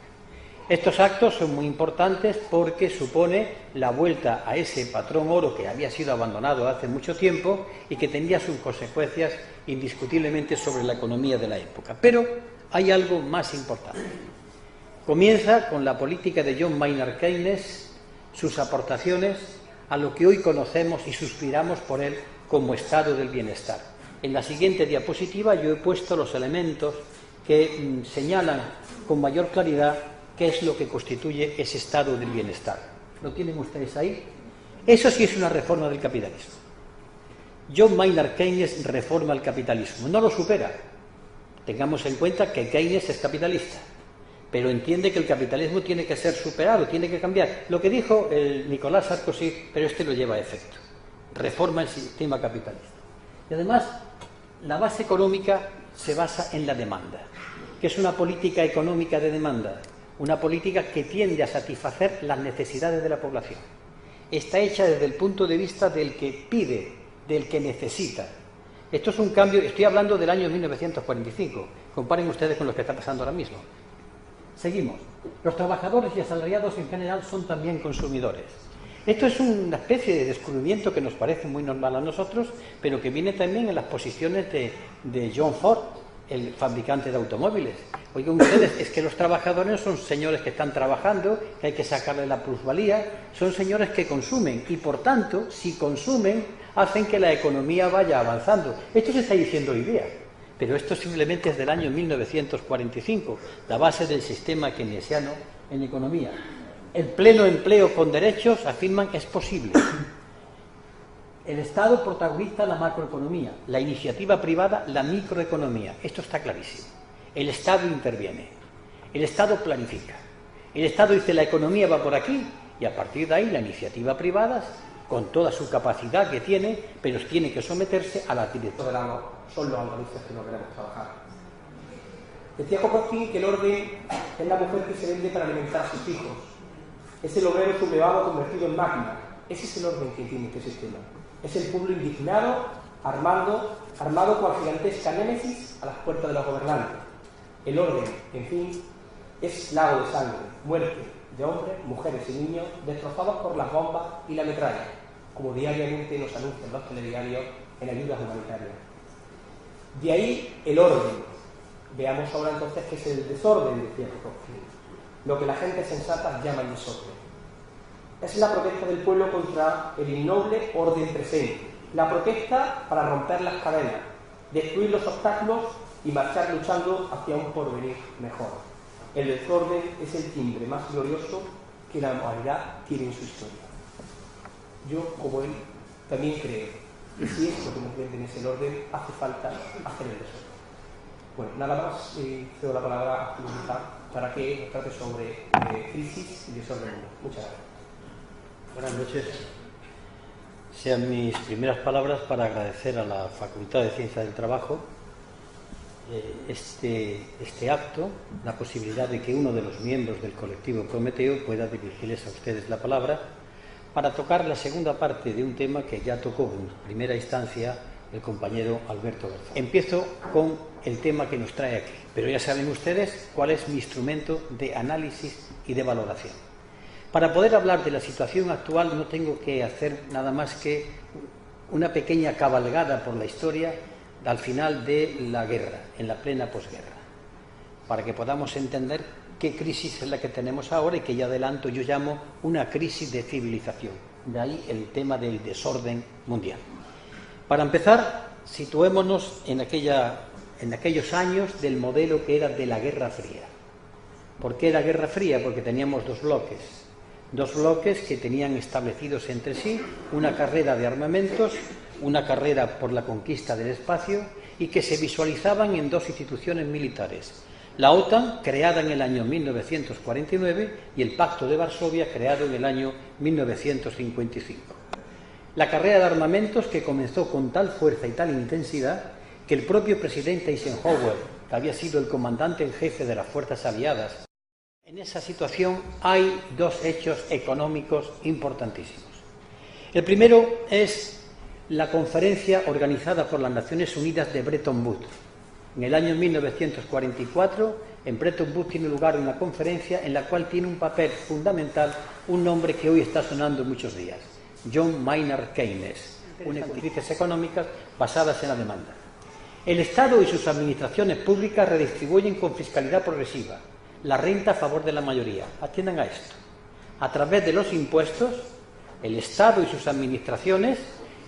Estos actos son muy importantes porque supone la vuelta a ese patrón oro que había sido abandonado hace mucho tiempo y que tendría sus consecuencias indiscutiblemente sobre la economía de la época. Pero hay algo más importante. Comienza con la política de John Maynard Keynes, sus aportaciones a lo que hoy conocemos y suspiramos por él como estado del bienestar. En la siguiente diapositiva yo he puesto los elementos que señalan con mayor claridad qué es lo que constituye ese estado del bienestar. ¿Lo tienen ustedes ahí? Eso sí es una reforma del capitalismo. John Maynard Keynes reforma el capitalismo, no lo supera. Tengamos en cuenta que Keynes es capitalista, pero entiende que el capitalismo tiene que ser superado, tiene que cambiar. Lo que dijo Nicolás Sarkozy, pero este lo lleva a efecto. Reforma el sistema capitalista. Y además, la base económica se basa en la demanda, que es una política económica de demanda, una política que tiende a satisfacer las necesidades de la población. Está hecha desde el punto de vista del que pide, del que necesita. Esto es un cambio, estoy hablando del año 1945, comparen ustedes con lo que está pasando ahora mismo. Seguimos. Los trabajadores y asalariados en general son también consumidores. Esto es una especie de descubrimiento que nos parece muy normal a nosotros, pero que viene también en las posiciones de John Ford, el fabricante de automóviles. Oigan ustedes, es que los trabajadores son señores que están trabajando, que hay que sacarle la plusvalía, son señores que consumen y, por tanto, si consumen, hacen que la economía vaya avanzando. Esto se está diciendo hoy día, pero esto simplemente es del año 1945, la base del sistema keynesiano en economía. El pleno empleo con derechos, afirman, es posible. El Estado protagoniza la macroeconomía, la iniciativa privada la microeconomía. Esto está clarísimo. El Estado interviene, el Estado planifica. El Estado dice la economía va por aquí y a partir de ahí la iniciativa privada, con toda su capacidad que tiene, pero tiene que someterse a la directiva del amo. Son los andaluces que no queremos trabajar. Decía Kropotkin que el orden es la mujer que se vende para alimentar a sus hijos. Es el obrero sublevado convertido en máquina. Ese es el orden que tiene este sistema. Es el pueblo indignado, armado cual gigantesca némesis a las puertas de los gobernantes. El orden, en fin, es lago de sangre, muerte de hombres, mujeres y niños destrozados por las bombas y la metralla, como diariamente nos anuncian los telediarios en ayudas humanitarias. De ahí el orden. Veamos ahora entonces qué es el desorden, decía Kropotkin, lo que la gente sensata llama el desorden. Es la protesta del pueblo contra el innoble orden presente, la protesta para romper las cadenas, destruir los obstáculos y marchar luchando hacia un porvenir mejor. El desorden es el timbre más glorioso que la humanidad tiene en su historia. Yo, como él, también creo que si esto que nos venden es el orden, hace falta hacer el desorden. Bueno, nada más, cedo la palabra a Luisa para que nos trate sobre crisis y desorden. Muchas gracias. Buenas noches. Sean mis primeras palabras para agradecer a la Facultad de Ciencias del Trabajo este acto, la posibilidad de que uno de los miembros del colectivo Prometeo pueda dirigirles a ustedes la palabra para tocar la segunda parte de un tema que ya tocó en primera instancia el compañero Alberto Garzón. Empiezo con el tema que nos trae aquí, pero ya saben ustedes cuál es mi instrumento de análisis y de valoración. Para poder hablar de la situación actual no tengo que hacer nada más que una pequeña cabalgada por la historia al final de la guerra, en la plena posguerra, para que podamos entender qué crisis es la que tenemos ahora y que ya adelanto yo llamo una crisis de civilización. De ahí el tema del desorden mundial. Para empezar, situémonos en aquellos años del modelo que era de la Guerra Fría. ¿Por qué era Guerra Fría? Porque teníamos dos bloques que tenían establecidos entre sí una carrera de armamentos, una carrera por la conquista del espacio y que se visualizaban en dos instituciones militares. La OTAN, creada en el año 1949, y el Pacto de Varsovia, creado en el año 1955. La carrera de armamentos que comenzó con tal fuerza y tal intensidad que el propio presidente Eisenhower, que había sido el comandante en jefe de las fuerzas aliadas, en esa situación hay dos hechos económicos importantísimos. El primero es la conferencia organizada por las Naciones Unidas de Bretton Woods. En el año 1944, en Bretton Woods tiene lugar una conferencia en la cual tiene un papel fundamental un nombre que hoy está sonando muchos días, John Maynard Keynes, unas directrices económicas basadas en la demanda. El Estado y sus administraciones públicas redistribuyen con fiscalidad progresiva la renta a favor de la mayoría. Atiendan a esto. A través de los impuestos, el Estado y sus administraciones,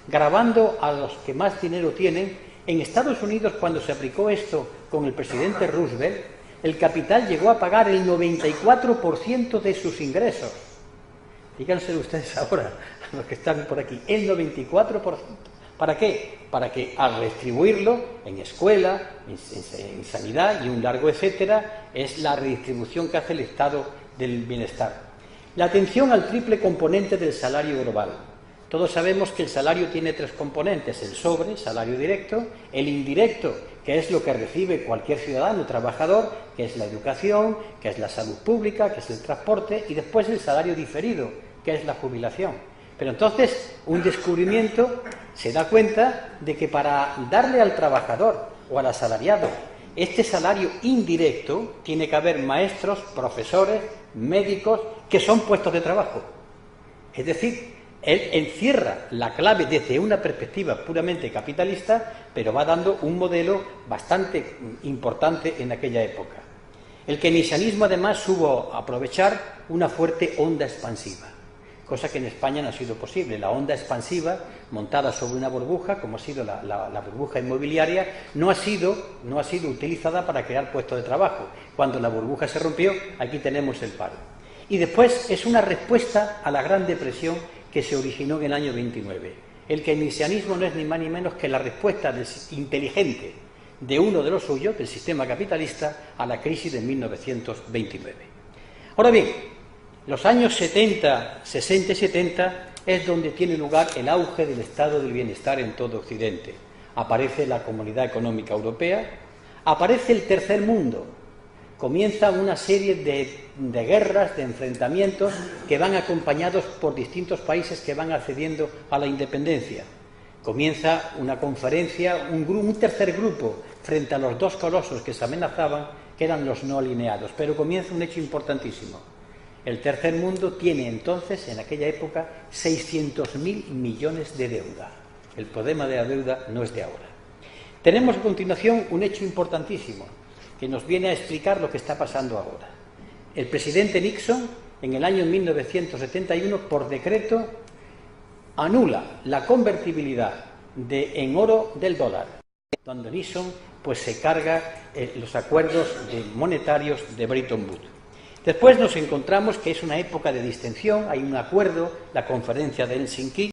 gravando a los que más dinero tienen. En Estados Unidos, cuando se aplicó esto con el presidente Roosevelt, el capital llegó a pagar el 94% de sus ingresos. Díganse ustedes ahora, a los que están por aquí, el 94%. ¿Para qué? Para que al redistribuirlo en escuela, en sanidad y un largo etcétera, es la redistribución que hace el Estado del bienestar. La atención al triple componente del salario global. Todos sabemos que el salario tiene tres componentes: el sobre, salario directo; el indirecto, que es lo que recibe cualquier ciudadano trabajador, que es la educación, que es la salud pública, que es el transporte; y después el salario diferido, que es la jubilación. Pero entonces un descubrimiento se da cuenta de que para darle al trabajador o al asalariado este salario indirecto tiene que haber maestros, profesores, médicos, que son puestos de trabajo. Es decir, él encierra la clave desde una perspectiva puramente capitalista, pero va dando un modelo bastante importante en aquella época. El keynesianismo además supo aprovechar una fuerte onda expansiva, cosa que en España no ha sido posible. La onda expansiva, montada sobre una burbuja, como ha sido la burbuja inmobiliaria, no ha sido utilizada para crear puestos de trabajo. Cuando la burbuja se rompió, aquí tenemos el paro. Y después es una respuesta a la Gran Depresión que se originó en el año 29. El keynesianismo no es ni más ni menos que la respuesta inteligente de uno de los suyos, del sistema capitalista, a la crisis de 1929. Ahora bien, los años 60 y 70 es donde tiene lugar el auge del estado del bienestar en todo Occidente. Aparece la Comunidad Económica Europea, aparece el Tercer Mundo, comienza una serie de guerras, de enfrentamientos que van acompañados por distintos países que van accediendo a la independencia. Comienza una conferencia, un tercer grupo frente a los dos colosos que se amenazaban, que eran los no alineados. Pero comienza un hecho importantísimo. El Tercer Mundo tiene entonces, en aquella época, 600.000 millones de deuda. El problema de la deuda no es de ahora. Tenemos a continuación un hecho importantísimo que nos viene a explicar lo que está pasando ahora. El presidente Nixon, en el año 1971, por decreto, anula la convertibilidad en oro del dólar. Cuando Nixon pues, se carga los acuerdos monetarios de Bretton Woods. Después nos encontramos que es una época de distensión, hay un acuerdo, la conferencia de Helsinki,